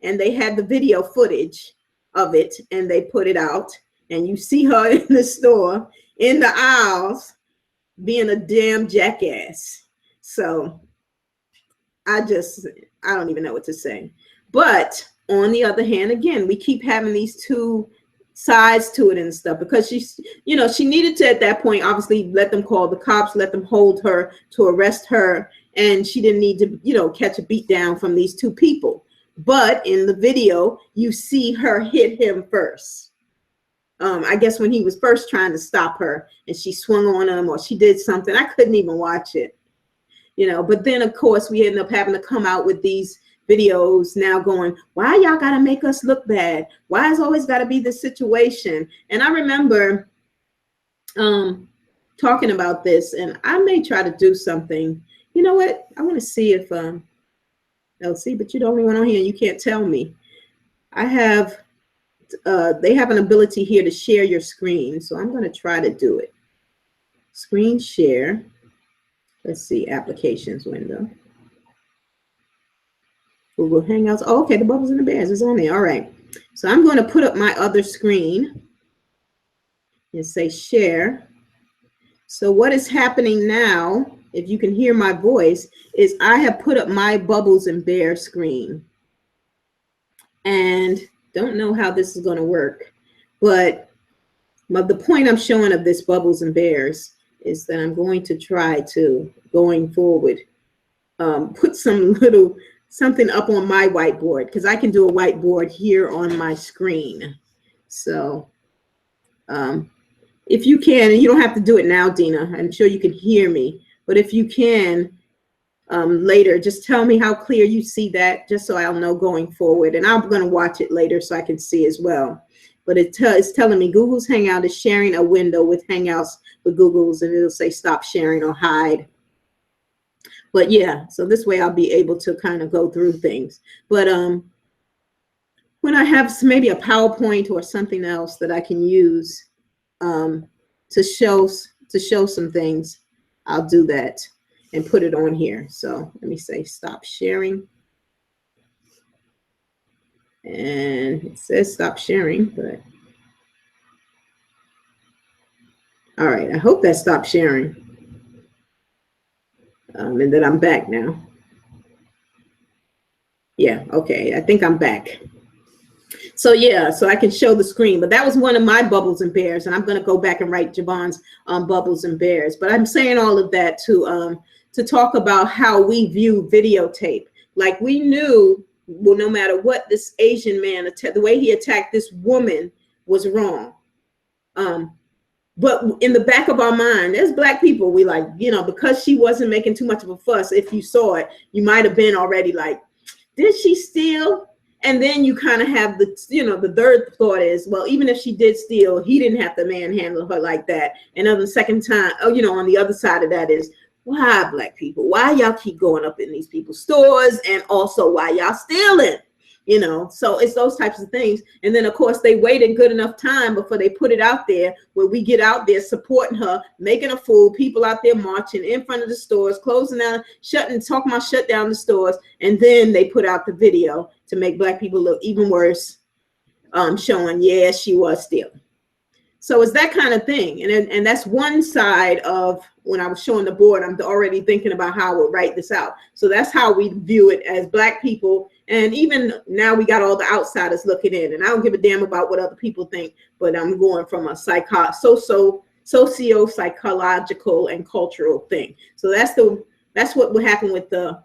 and they had the video footage of it, and they put it out, and you see her in the store, in the aisles, being a damn jackass. So I don't even know what to say. But on the other hand, again, we keep having these two sides to it and stuff, because she's, you know, she needed to at that point obviously let them call the cops, let them hold her to arrest her, and she didn't need to, you know, catch a beat down from these two people. But in the video, you see her hit him first. I guess when he was first trying to stop her, and she swung on him, or she did something. I couldn't even watch it, you know. But then, of course, we ended up having to come out with these videos now going, why y'all gotta make us look bad? Why has always got to be this situation? And I remember talking about this, and I may try to do something. You know what? I want to see if LC, but you're the only one on here, and you can't tell me. I have, they have an ability here to share your screen, so I'm going to try to do it. Screen share. Let's see, applications window. Google Hangouts. Oh, okay, the Bubbles and the Bears is on there. All right. So I'm going to put up my other screen and say share. So what is happening now, if you can hear my voice, is I have put up my Bubbles and Bear screen. And don't know how this is going to work, but the point I'm showing of this Bubbles and Bears is that I'm going to try to, going forward, put something up on my whiteboard, because I can do a whiteboard here on my screen. So if you can, and you don't have to do it now, Dina, I'm sure you can hear me, but if you can later, just tell me how clear you see that, just so I'll know going forward. And I'm going to watch it later so I can see as well. But it's telling me Google's Hangout is sharing a window with Hangouts with Google's, and it'll say stop sharing or hide. But yeah, so this way I'll be able to kind of go through things. But when I have maybe a PowerPoint or something else that I can use to show some things, I'll do that and put it on here. So let me say stop sharing. And it says stop sharing, but all right, I hope that stopped sharing. And that I'm back now. Yeah, okay, I think I'm back. So yeah, so I can show the screen, but that was one of my Bubbles and Bears, and I'm going to go back and write Javon's Bubbles and Bears. But I'm saying all of that to talk about how we view videotape. Like, we knew, well, no matter what, this Asian man, the way he attacked this woman was wrong. But in the back of our mind, as Black people, we like, you know, because she wasn't making too much of a fuss, if you saw it, you might have been already like, did she steal? And then you kind of have the, the third thought is, well, even if she did steal, he didn't have to manhandle her like that. And on the second time, on the other side of that is, why Black people? Why y'all keep going up in these people's stores? And also why y'all stealing? So it's those types of things. And then of course they waited good enough time before they put it out there, where we get out there supporting her, making a fool, people out there marching in front of the stores, closing down, talking about shut down the stores. And then they put out the video to make Black people look even worse, showing, yeah, she was stealing. So it's that kind of thing. And that's one side of, when I was showing the board, I'm already thinking about how I would write this out. So that's how we view it as Black people. And even now we got all the outsiders looking in, and I don't give a damn about what other people think, but I'm going from a socio-psychological and cultural thing. So that's what would happen with the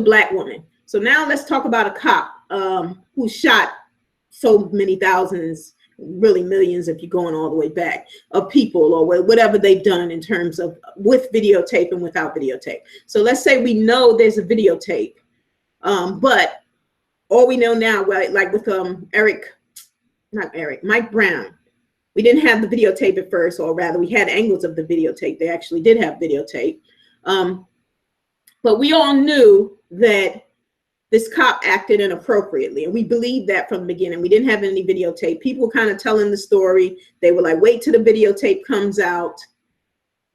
Black woman. So now let's talk about a cop who shot so many thousands, really millions, if you're going all the way back, of people, or whatever they've done in terms of with videotape and without videotape. So let's say we know there's a videotape, but all we know now, like with Mike Brown, we didn't have the videotape at first, or rather we had angles of the videotape. They actually did have videotape, but we all knew that this cop acted inappropriately, and we believed that from the beginning. We didn't have any videotape. People were kind of telling the story. They were like, wait till the videotape comes out.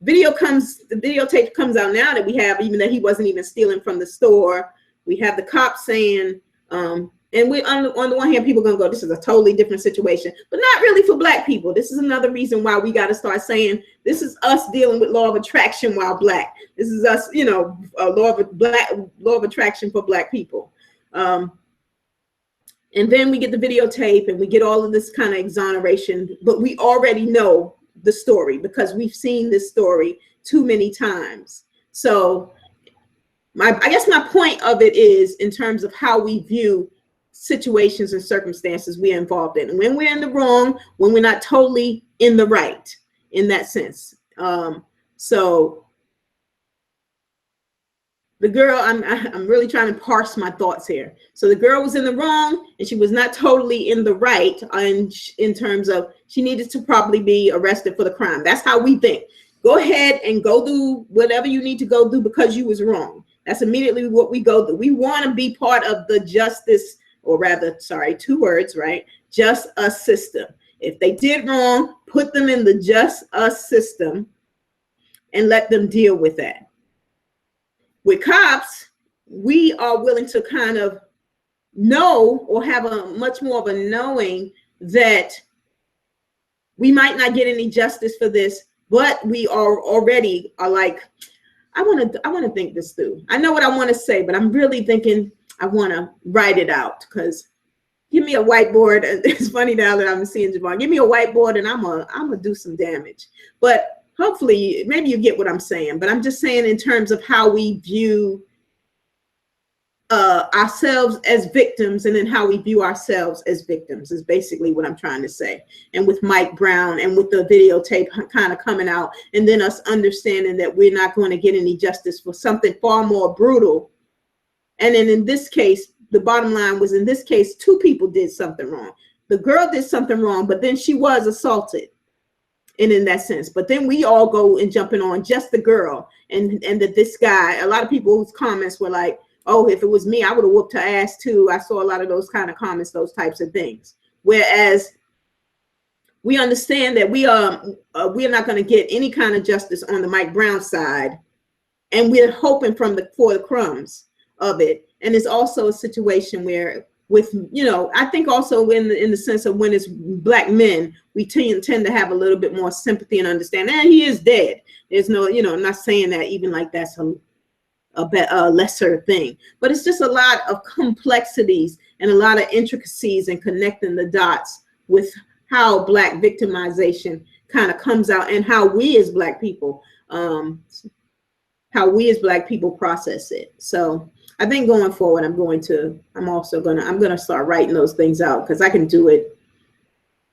The videotape comes out now that we have, even that he wasn't even stealing from the store. We have the cop saying, and we on the one hand, people are gonna go, this is a totally different situation, but not really for Black people. This is another reason why we got to start saying this is us dealing with law of attraction while Black. This is us, law of attraction for Black people. And then we get the videotape and we get all of this kind of exoneration, but we already know the story because we've seen this story too many times. So I guess my point of it is in terms of how we view situations and circumstances we're involved in, and when we're in the wrong, when we're not totally in the right, in that sense. So the girl, I'm really trying to parse my thoughts here. So the girl was in the wrong, and she was not totally in the right, in terms of she needed to probably be arrested for the crime. That's how we think. Go ahead and go do whatever you need to go do because you was wrong. That's immediately what we go through. We want to be part of the justice, or rather, sorry, 2 words, right? Just us system. If they did wrong, put them in the just us system and let them deal with that. With cops, we are willing to kind of know, or have a much more of a knowing that we might not get any justice for this, but we are like, I want to think this through. I know what I want to say, but I'm really thinking I want to write it out, because give me a whiteboard. It's funny now that I'm seeing Javon. Give me a whiteboard and I'm gonna do some damage. But hopefully, maybe you get what I'm saying. But I'm just saying in terms of how we view ourselves as victims, and then how we view ourselves as victims is basically what I'm trying to say. And with Mike Brown and with the videotape kind of coming out, and then us understanding that we're not going to get any justice for something far more brutal. And then in this case, the bottom line was, in this case, 2 people did something wrong. The girl did something wrong, but then she was assaulted. And in that sense, but then we all go and jumping on just the girl, and that this guy, a lot of people's comments were like, oh, if it was me, I would have whooped her ass too. I saw a lot of those kind of comments, those types of things. Whereas we understand that we are not going to get any kind of justice on the Mike Brown side, and we're hoping for the crumbs of it. And it's also a situation where, with, I think also in the sense of when it's Black men, we tend to have a little bit more sympathy and understanding. And he is dead. There's no, I'm not saying that even like that's a lesser thing, but it's just a lot of complexities and a lot of intricacies and connecting the dots with how Black victimization kind of comes out, and how we as Black people, process it. So I think going forward, I'm going to start writing those things out, because I can do it.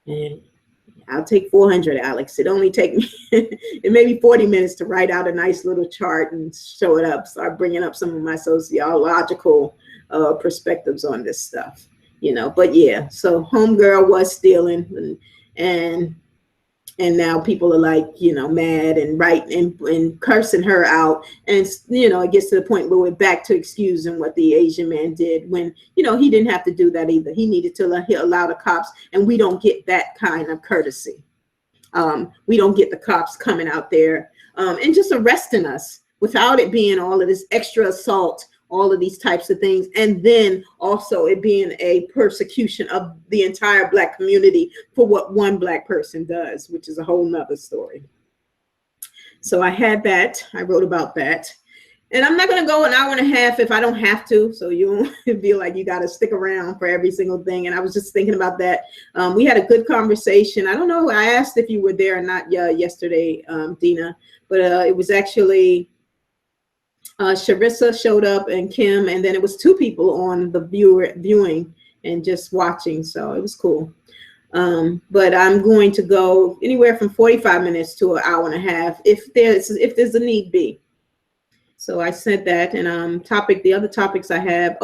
And I'll take 400, Alex. It only take me, it may be 40 minutes to write out a nice little chart and show it up. Start bringing up some of my sociological perspectives on this stuff, you know. But yeah, so homegirl was stealing, and now people are like, you know, mad and and cursing her out. And, you know, it gets to the point where we're back to excusing what the Asian man did when, you know, he didn't have to do that either. He needed to allow the cops, and we don't get that kind of courtesy. We don't get the cops coming out there and just arresting us without it being all of this extra assault, all of these types of things, and then also it being a persecution of the entire Black community for what one Black person does, which is a whole nother story. So I had that, I wrote about that. And I'm not gonna go an hour and a half if I don't have to, so you don't feel like you gotta stick around for every single thing. And I was just thinking about that. We had a good conversation. I don't know, I asked if you were there or not yesterday, Dina, but it was actually, Sharissa showed up and Kim, and then it was 2 people on the viewing and just watching, so it was cool. But I'm going to go anywhere from 45 minutes to an hour and a half if there's a need be. So I said that, and the other topics I have,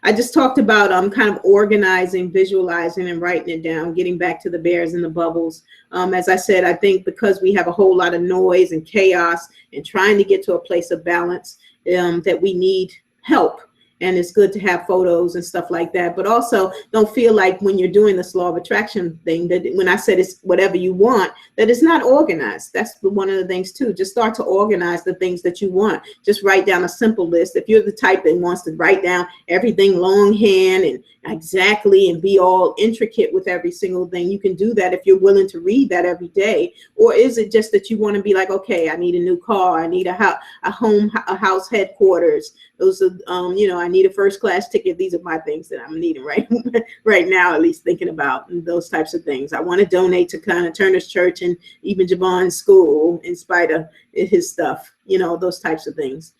I just talked about kind of organizing, visualizing, and writing it down, getting back to the bears and the bubbles. As I said, I think because we have a whole lot of noise and chaos and trying to get to a place of balance, that we need help. And it's good to have photos and stuff like that. But also don't feel like when you're doing this law of attraction thing, that when I said it's whatever you want, that it's not organized. That's one of the things too. Just start to organize the things that you want. Just write down a simple list. If you're the type that wants to write down everything longhand and exactly and be all intricate with every single thing, you can do that if you're willing to read that every day. Or is it just that you want to be like, okay, I need a new car, I need a house headquarters. Those are, you know, I need a first class ticket. These are my things that I'm needing right now, at least thinking about those types of things. I want to donate to kind of Turner's Church and even Javon's school in spite of his stuff, you know, those types of things.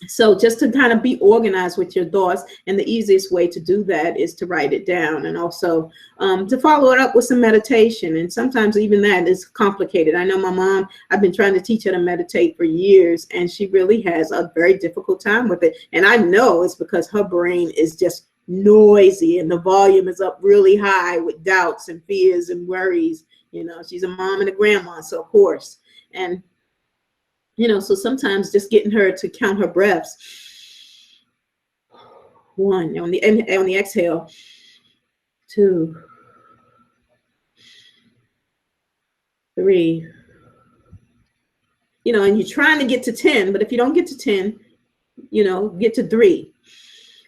So just to kind of be organized with your thoughts, and the easiest way to do that is to write it down, and also to follow it up with some meditation. And sometimes even that is complicated. I know my mom, I've been trying to teach her to meditate for years, and she really has a very difficult time with it. And I know it's because her brain is just noisy and the volume is up really high with doubts and fears and worries. You know, she's a mom and a grandma, so of course. And you know, so sometimes just getting her to count her breaths. 1 on the exhale. 2, 3. You know, and you're trying to get to 10, but if you don't get to 10, you know, get to 3.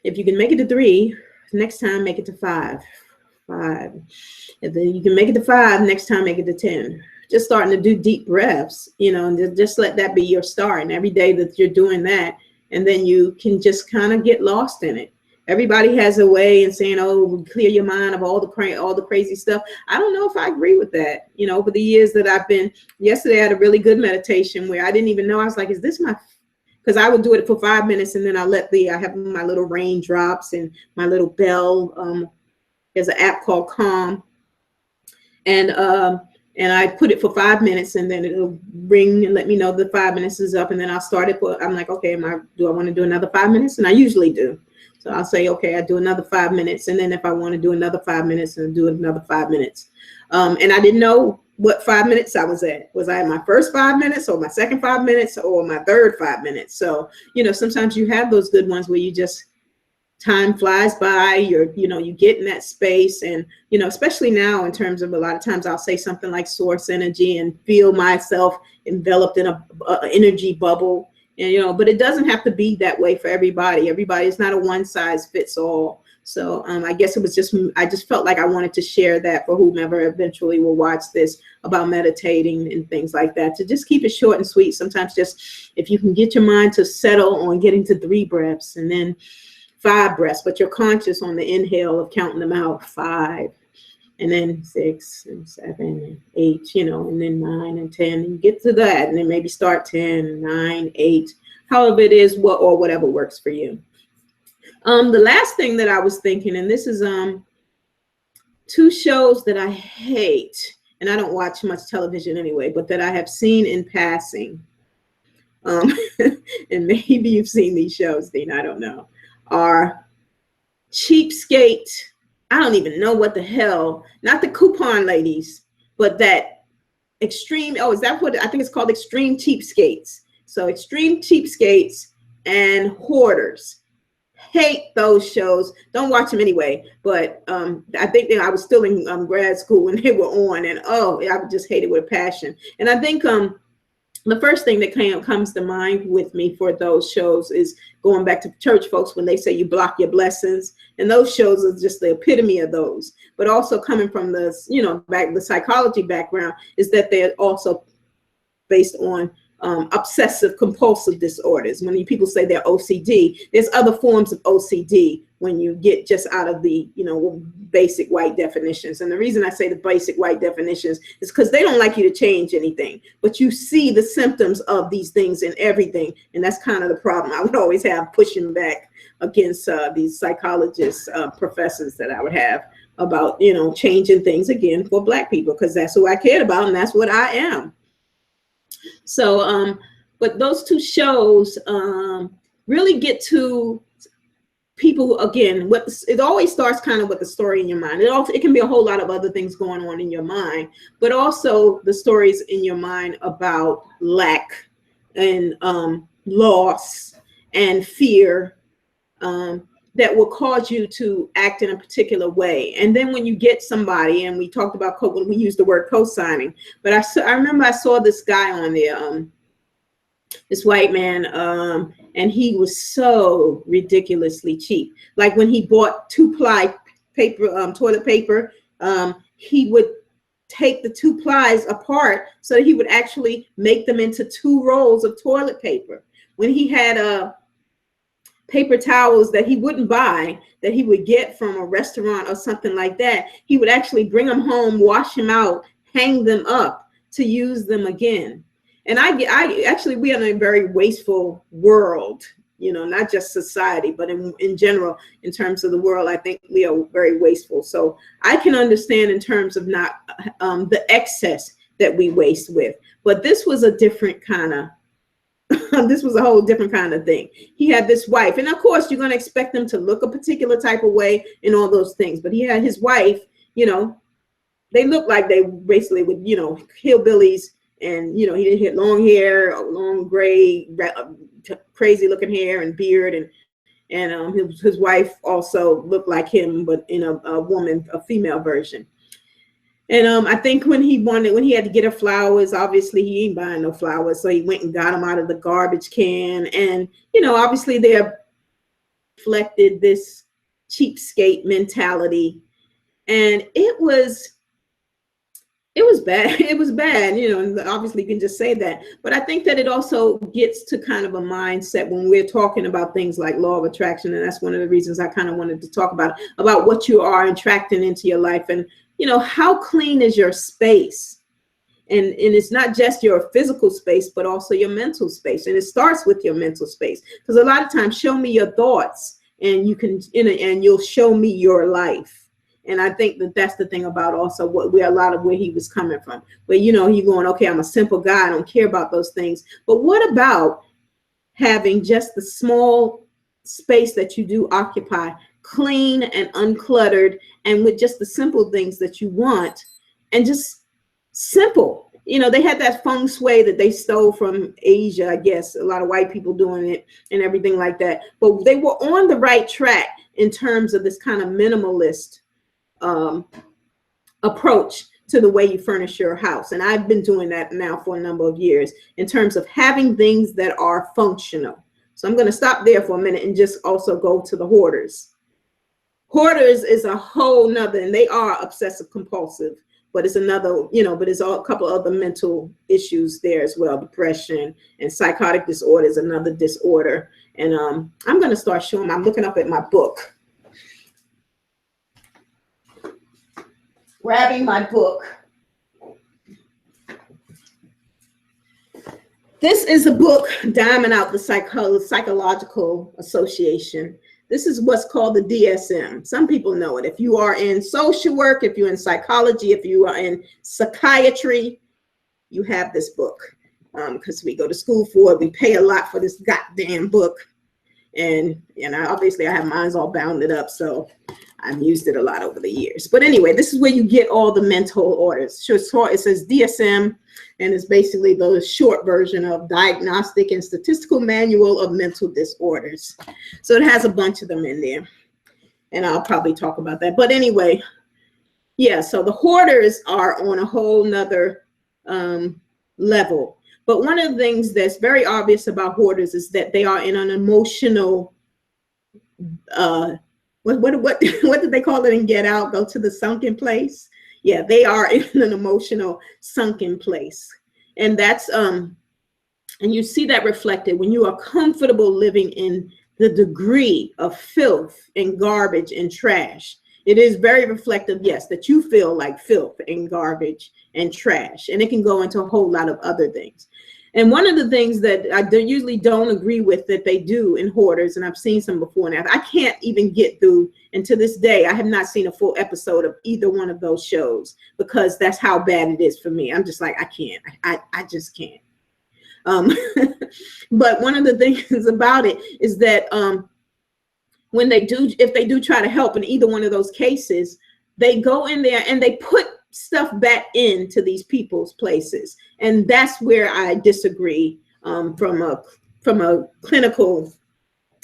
If you can make it to 3, next time make it to 5. 5. If then you can make it to 5, next time make it to 10. Just starting to do deep breaths, you know, and just let that be your start. And every day that you're doing that, and then you can just kind of get lost in it. Everybody has a way in saying, oh, clear your mind of all the crazy stuff. I don't know if I agree with that. You know, over the years that I've been, yesterday I had a really good meditation where I didn't even know, I was like, is this my, because I would do it for 5 minutes and then I have my little raindrops and my little bell. There's an app called Calm. And I put it for 5 minutes, and then it'll ring and let me know the 5 minutes is up. And then I'll start it I'm like, okay, do I want to do another 5 minutes? And I usually do. So I'll say, okay, I do another 5 minutes. And then if I want to do another 5 minutes, and do another 5 minutes. And I didn't know what 5 minutes I was at. Was I in my first 5 minutes, or my second 5 minutes, or my third 5 minutes? So, you know, sometimes you have those good ones where you just, time flies by, you get in that space. And, you know, especially now in terms of a lot of times I'll say something like source energy and feel myself enveloped in a energy bubble. And, you know, but it doesn't have to be that way for everybody. Everybody is not a one size fits all. So I guess it was I just felt like I wanted to share that for whomever eventually will watch this about meditating and things like that, to just keep it short and sweet. Sometimes just if you can get your mind to settle on getting to 3 breaths and then 5 breaths, but you're conscious on the inhale of counting them out, 5, and then 6 and 7 and 8, you know, and then 9 and 10, and you get to that, and then maybe start 10, 9, 8, however it is, or whatever works for you. The last thing that I was thinking, and this is 2 shows that I hate, and I don't watch much television anyway, but that I have seen in passing, um, and maybe you've seen these shows, Dean, I don't know, are Cheapskate. I don't even know what the hell, not the coupon ladies, but that extreme, oh, is that what, I think it's called Extreme Cheapskates. So Extreme Cheapskates and Hoarders. Hate those shows. Don't watch them anyway. But I think that I was still in grad school when they were on, and oh, I just hate it with a passion. And I think the first thing that comes to mind with me for those shows is going back to church folks when they say you block your blessings, and those shows are just the epitome of those. But also coming from the, you know, the psychology background, is that they're also based on obsessive compulsive disorders. When people say they're OCD, there's other forms of OCD when you get just out of the, you know, basic white definitions. And the reason I say the basic white definitions is because they don't like you to change anything, but you see the symptoms of these things in everything. And that's kind of the problem I would always have pushing back against these psychologists, professors that I would have about, you know, changing things again for Black people, because that's who I cared about and that's what I am. So, but those two shows really get to people again. It always starts kind of with the story in your mind. It can be a whole lot of other things going on in your mind, but also the stories in your mind about lack and loss and fear that will cause you to act in a particular way. And then when you get somebody, and we talked about when we used the word co-signing, but I remember I saw this guy on there, this white man, and he was so ridiculously cheap. Like when he bought 2-ply paper, toilet paper, he would take the 2 plies apart so that he would actually make them into 2 rolls of toilet paper. When he had paper towels that he wouldn't buy, that he would get from a restaurant or something like that, he would actually bring them home, wash them out, hang them up to use them again. And I actually, we are in a very wasteful world, you know, not just society, but in general, in terms of the world, I think we are very wasteful. So I can understand in terms of not the excess that we waste with, but this was a different kind of, this was a whole different kind of thing. He had this wife, and of course you're going to expect them to look a particular type of way and all those things, but he had his wife, you know, they looked like they basically would, you know, hillbillies, and, you know, he didn't have long hair, long gray, crazy looking hair and beard, and his wife also looked like him, but in a female version. And I think when he had to get her flowers, obviously he ain't buying no flowers, so he went and got them out of the garbage can. And, you know, obviously they reflected this cheapskate mentality, and it was bad. It was bad, you know, and obviously you can just say that. But I think that it also gets to kind of a mindset when we're talking about things like law of attraction. And that's one of the reasons I kind of wanted to talk about what you are attracting into your life. And, you know, how clean is your space? And it's not just your physical space, but also your mental space. And it starts with your mental space, because a lot of times, show me your thoughts and you can, and you'll show me your life. And I think that that's the thing about also a lot of where he was coming from, where, you know, he going, okay, I'm a simple guy, I don't care about those things. But what about having just the small space that you do occupy, clean and uncluttered, and with just the simple things that you want, and just simple? You know, they had that feng shui that they stole from Asia, I guess, a lot of white people doing it and everything like that. But they were on the right track in terms of this kind of minimalist approach to the way you furnish your house. And I've been doing that now for a number of years in terms of having things that are functional. So I'm going to stop there for a minute and just also go to the hoarders. Hoarders is a whole nother, and they are obsessive compulsive, but it's another, you know, but it's a couple other mental issues there as well. Depression and psychotic disorder is another disorder. And I'm going to start showing, I'm looking up at my book. Grabbing my book. This is a book, Diamond Out, the Psychological Association, This is what's called the DSM. Some people know it. If you are in social work, if you're in psychology, if you are in psychiatry, you have this book, because we go to school for it. We pay a lot for this goddamn book. And obviously I have mine all bounded up, so I've used it a lot over the years. But anyway, this is where you get all the mental orders. So it says DSM, and it's basically the short version of Diagnostic and Statistical Manual of Mental Disorders. So it has a bunch of them in there, and I'll probably talk about that. But anyway, yeah, so the hoarders are on a whole nother level. But one of the things that's very obvious about hoarders is that they are in an emotional, what did they call it in Get Out? Go to the sunken place. Yeah, they are in an emotional sunken place. And that's, and you see that reflected when you are comfortable living in the degree of filth and garbage and trash. It is very reflective, yes, that you feel like filth and garbage and trash. And it can go into a whole lot of other things. And one of the things that I usually don't agree with that they do in hoarders, and I've seen some before now, I can't even get through, and to this day, I have not seen a full episode of either one of those shows, because that's how bad it is for me. I'm just like, I can't, I just can't. But one of the things about it is that when they do, if they do try to help in either one of those cases, they go in there and they put stuff back into these people's places. And that's where I disagree from a clinical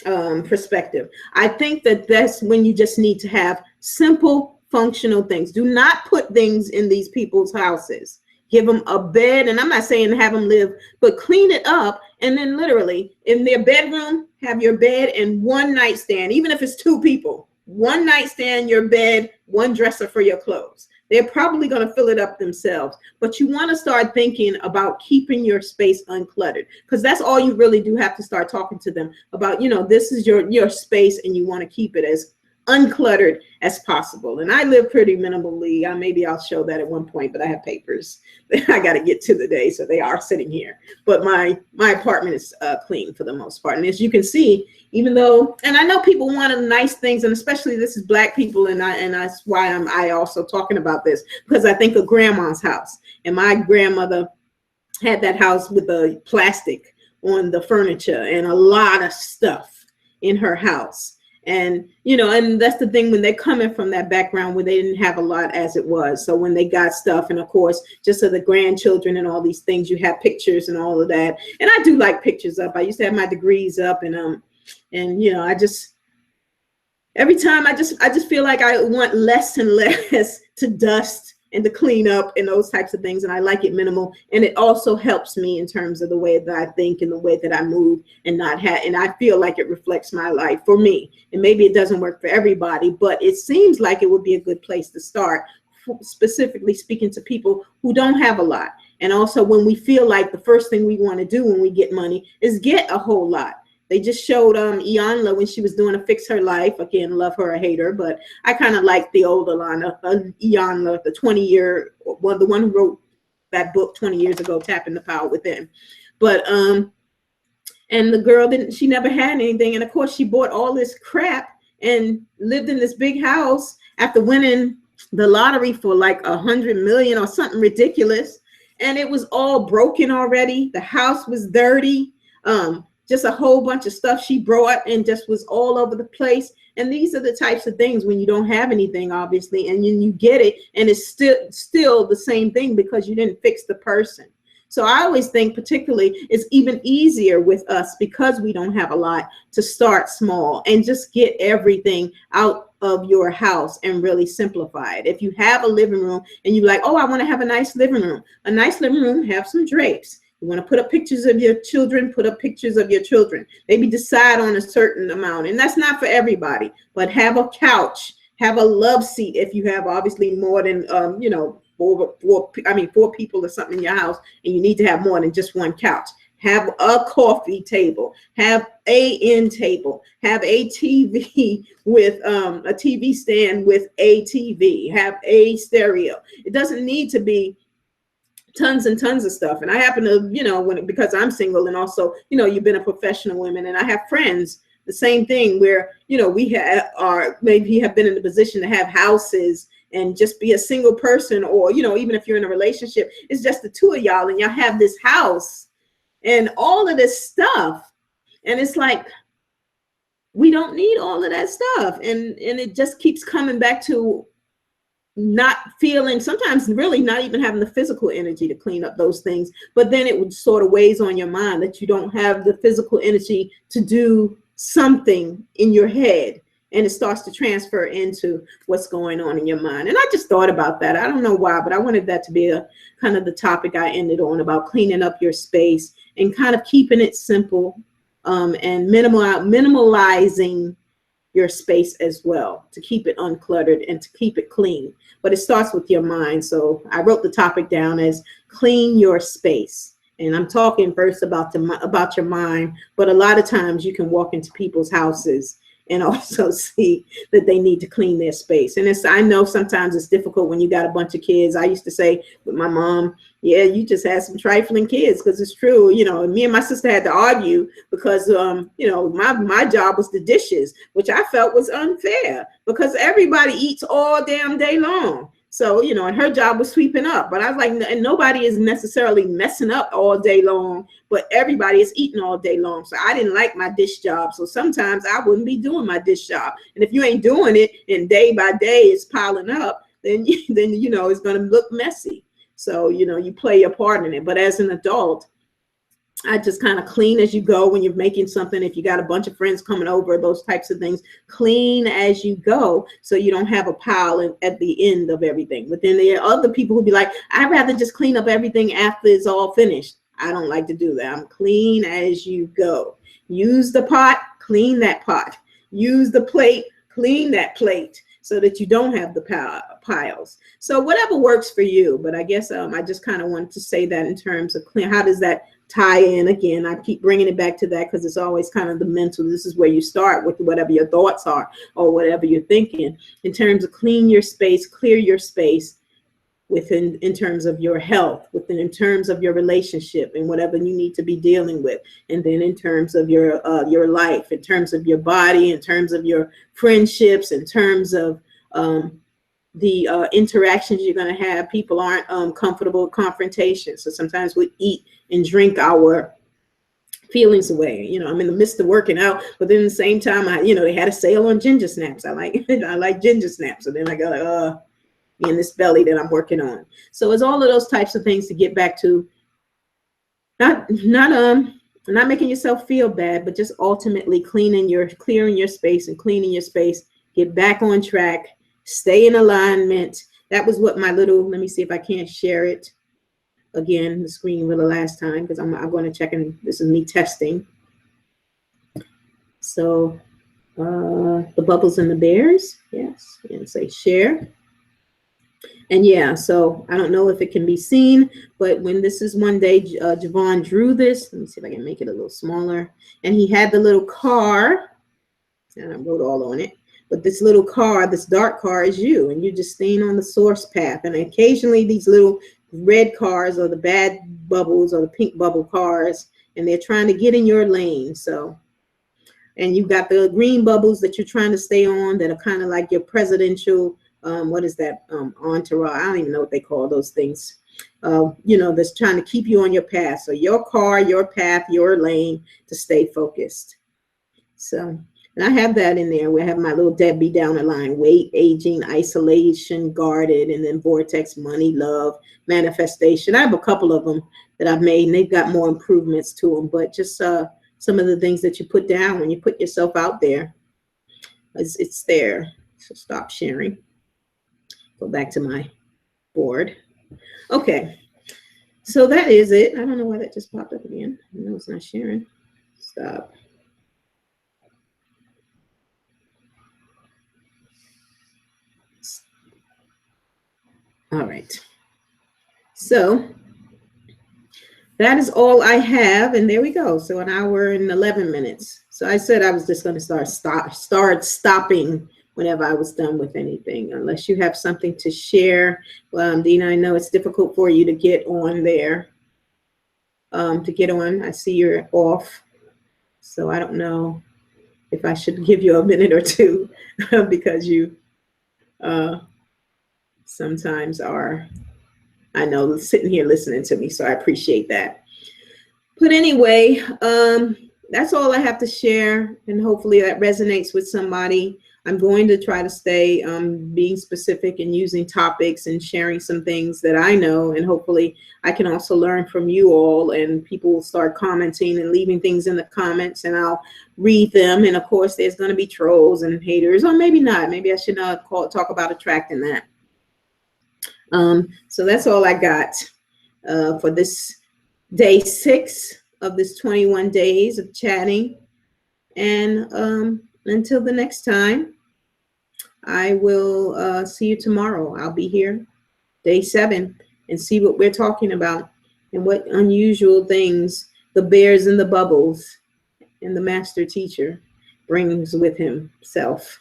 perspective. I think that that's when you just need to have simple functional things. Do not put things in these people's houses. Give them a bed, and I'm not saying have them live, but clean it up. And then literally in their bedroom, have your bed and one nightstand, even if it's two people, one nightstand, your bed, one dresser for your clothes. They're probably going to fill it up themselves, but you want to start thinking about keeping your space uncluttered, because that's all you really do have to start talking to them about. This is your space, and you want to keep it as uncluttered as possible. And I live pretty minimally. Maybe I'll show that at one point, but I have papers that I got to get to today, so they are sitting here. But my apartment is clean for the most part. And as you can see, even though, and I know people want nice things, and especially this is Black people, and that's why I also talking about this, because I think of Grandma's house, and my grandmother had that house with the plastic on the furniture and a lot of stuff in her house. And, and that's the thing when they're coming from that background where they didn't have a lot as it was. So when they got stuff, and of course, just so the grandchildren and all these things, you have pictures and all of that. And I do like pictures up. I used to have my degrees up, and I just, every time I just feel like I want less and less to dust and to clean up and those types of things. And I like it minimal. And it also helps me in terms of the way that I think and the way that I move, and I feel like it reflects my life for me. And maybe it doesn't work for everybody, but it seems like it would be a good place to start, specifically speaking to people who don't have a lot. And also when we feel like the first thing we want to do when we get money is get a whole lot. They just showed Iyanla when she was doing a Fix Her Life. Again, love her or hate her, but I kind of like the old Iyanla, the 20-year one, the one who wrote that book 20 years ago, Tapping the Power Within. But and the girl she never had anything, and of course she bought all this crap and lived in this big house after winning the lottery for like 100 million or something ridiculous, and it was all broken already. The house was dirty. Just a whole bunch of stuff she brought and just was all over the place. And these are the types of things when you don't have anything, obviously, and you get it, and it's still the same thing because you didn't fix the person. So I always think particularly it's even easier with us because we don't have a lot to start small and just get everything out of your house and really simplify it. If you have a living room and you're like, oh, I want to have a nice living room, have some drapes. You want to put up pictures of your children, put up pictures of your children. Maybe decide on a certain amount. And that's not for everybody, but have a couch, have a love seat if you have obviously more than, four people or something in your house, and you need to have more than just one couch. Have a coffee table, have a end table, have a TV with a TV stand with a TV, have a stereo. It doesn't need to be tons and tons of stuff. And I happen to, because I'm single, and also, you've been a professional woman, and I have friends the same thing where, we maybe have been in the position to have houses and just be a single person, or, even if you're in a relationship, it's just the two of y'all and y'all have this house and all of this stuff. And it's like, we don't need all of that stuff. And it just keeps coming back to not feeling, sometimes really not even having the physical energy to clean up those things. But then it would sort of weighs on your mind that you don't have the physical energy to do something in your head. And it starts to transfer into what's going on in your mind. And I just thought about that. I don't know why, but I wanted that to be a kind of the topic I ended on, about cleaning up your space and kind of keeping it simple, and minimalizing your space as well, to keep it uncluttered and to keep it clean. But it starts with your mind. So I wrote the topic down as clean your space. And I'm talking first about your mind, but a lot of times you can walk into people's houses and also see that they need to clean their space. And I know sometimes it's difficult when you got a bunch of kids. I used to say with my mom, yeah, you just had some trifling kids, because it's true. Me and my sister had to argue because, my job was the dishes, which I felt was unfair because everybody eats all damn day long. So, and her job was sweeping up, but I was like, and nobody is necessarily messing up all day long, but everybody is eating all day long. So I didn't like my dish job. So sometimes I wouldn't be doing my dish job. And if you ain't doing it and day by day it's piling up, then it's going to look messy. So, you play your part in it. But as an adult, I just kind of clean as you go when you're making something. If you got a bunch of friends coming over, those types of things, clean as you go so you don't have a pile at the end of everything. But then there are other people who be like, I'd rather just clean up everything after it's all finished. I don't like to do that. I'm clean as you go. Use the pot, clean that pot. Use the plate, clean that plate, so that you don't have the piles. So whatever works for you. But I guess I just kind of wanted to say that in terms of clean. How does that tie in? Again, I keep bringing it back to that because it's always kind of the mental. This is where you start with whatever your thoughts are or whatever you're thinking in terms of clean your space, clear your space in terms of your health, in terms of your relationship and whatever you need to be dealing with. And then in terms of your life, in terms of your body, in terms of your friendships, in terms of the interactions you're going to have. People aren't comfortable with confrontation. So sometimes we eat and drink our feelings away. I'm in the midst of working out, but then at the same time, they had a sale on ginger snaps. I like ginger snaps. So then I go in this belly that I'm working on. So it's all of those types of things to get back to not making yourself feel bad, but just ultimately clearing your space and cleaning your space, get back on track, stay in alignment. That was what let me see if I can't share it again, the screen for the last time, because I'm going to check, and this is me testing. So the bubbles and the bears, yes, and say share. And yeah, so I don't know if it can be seen, but when this is one day, Javon drew this. Let me see if I can make it a little smaller. And he had the little car, and I wrote all on it. But this little car, this dark car, is you, and you're just staying on the source path. And occasionally these little red cars or the bad bubbles or the pink bubble cars, and they're trying to get in your lane. So, and you've got the green bubbles that you're trying to stay on that are kind of like your presidential, what is that, entourage? I don't even know what they call those things. That's trying to keep you on your path. So your car, your path, your lane to stay focused. So, and I have that in there. We have my little Debbie Downer line: weight, aging, isolation, guarded, and then vortex, money, love, manifestation. I have a couple of them that I've made, and they've got more improvements to them. But just some of the things that you put down when you put yourself out there, it's there. So stop sharing. Go back to my board. Okay. So that is it. I don't know why that just popped up again. I know it's not sharing. Stop. All right. So that is all I have. And there we go. So an hour and 11 minutes. So I said I was just going to start stopping whenever I was done with anything, unless you have something to share. Dina, I know it's difficult for you to get on there. I see you're off. So I don't know if I should give you a minute or two because you sometimes are, I know, sitting here listening to me. So I appreciate that. But anyway, that's all I have to share. And hopefully that resonates with somebody. I'm going to try to stay being specific and using topics and sharing some things that I know. And hopefully I can also learn from you all, and people will start commenting and leaving things in the comments, and I'll read them. And of course, there's going to be trolls and haters, or maybe not. Maybe I should not talk about attracting that. So that's all I got for this day 6 of this 21 days of chatting. And until the next time, I will see you tomorrow. I'll be here day 7 and see what we're talking about and what unusual things the bears in the bubbles and the master teacher brings with himself.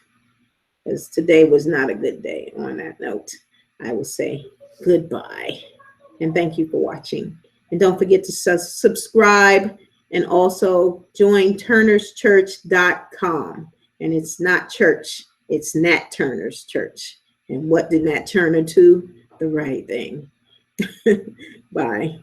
Because today was not a good day. On that note, I will say goodbye and thank you for watching. And don't forget to subscribe and also join turnerschurch.com. And it's not church, it's Nat Turner's church. And what did Nat Turner do? The right thing. Bye.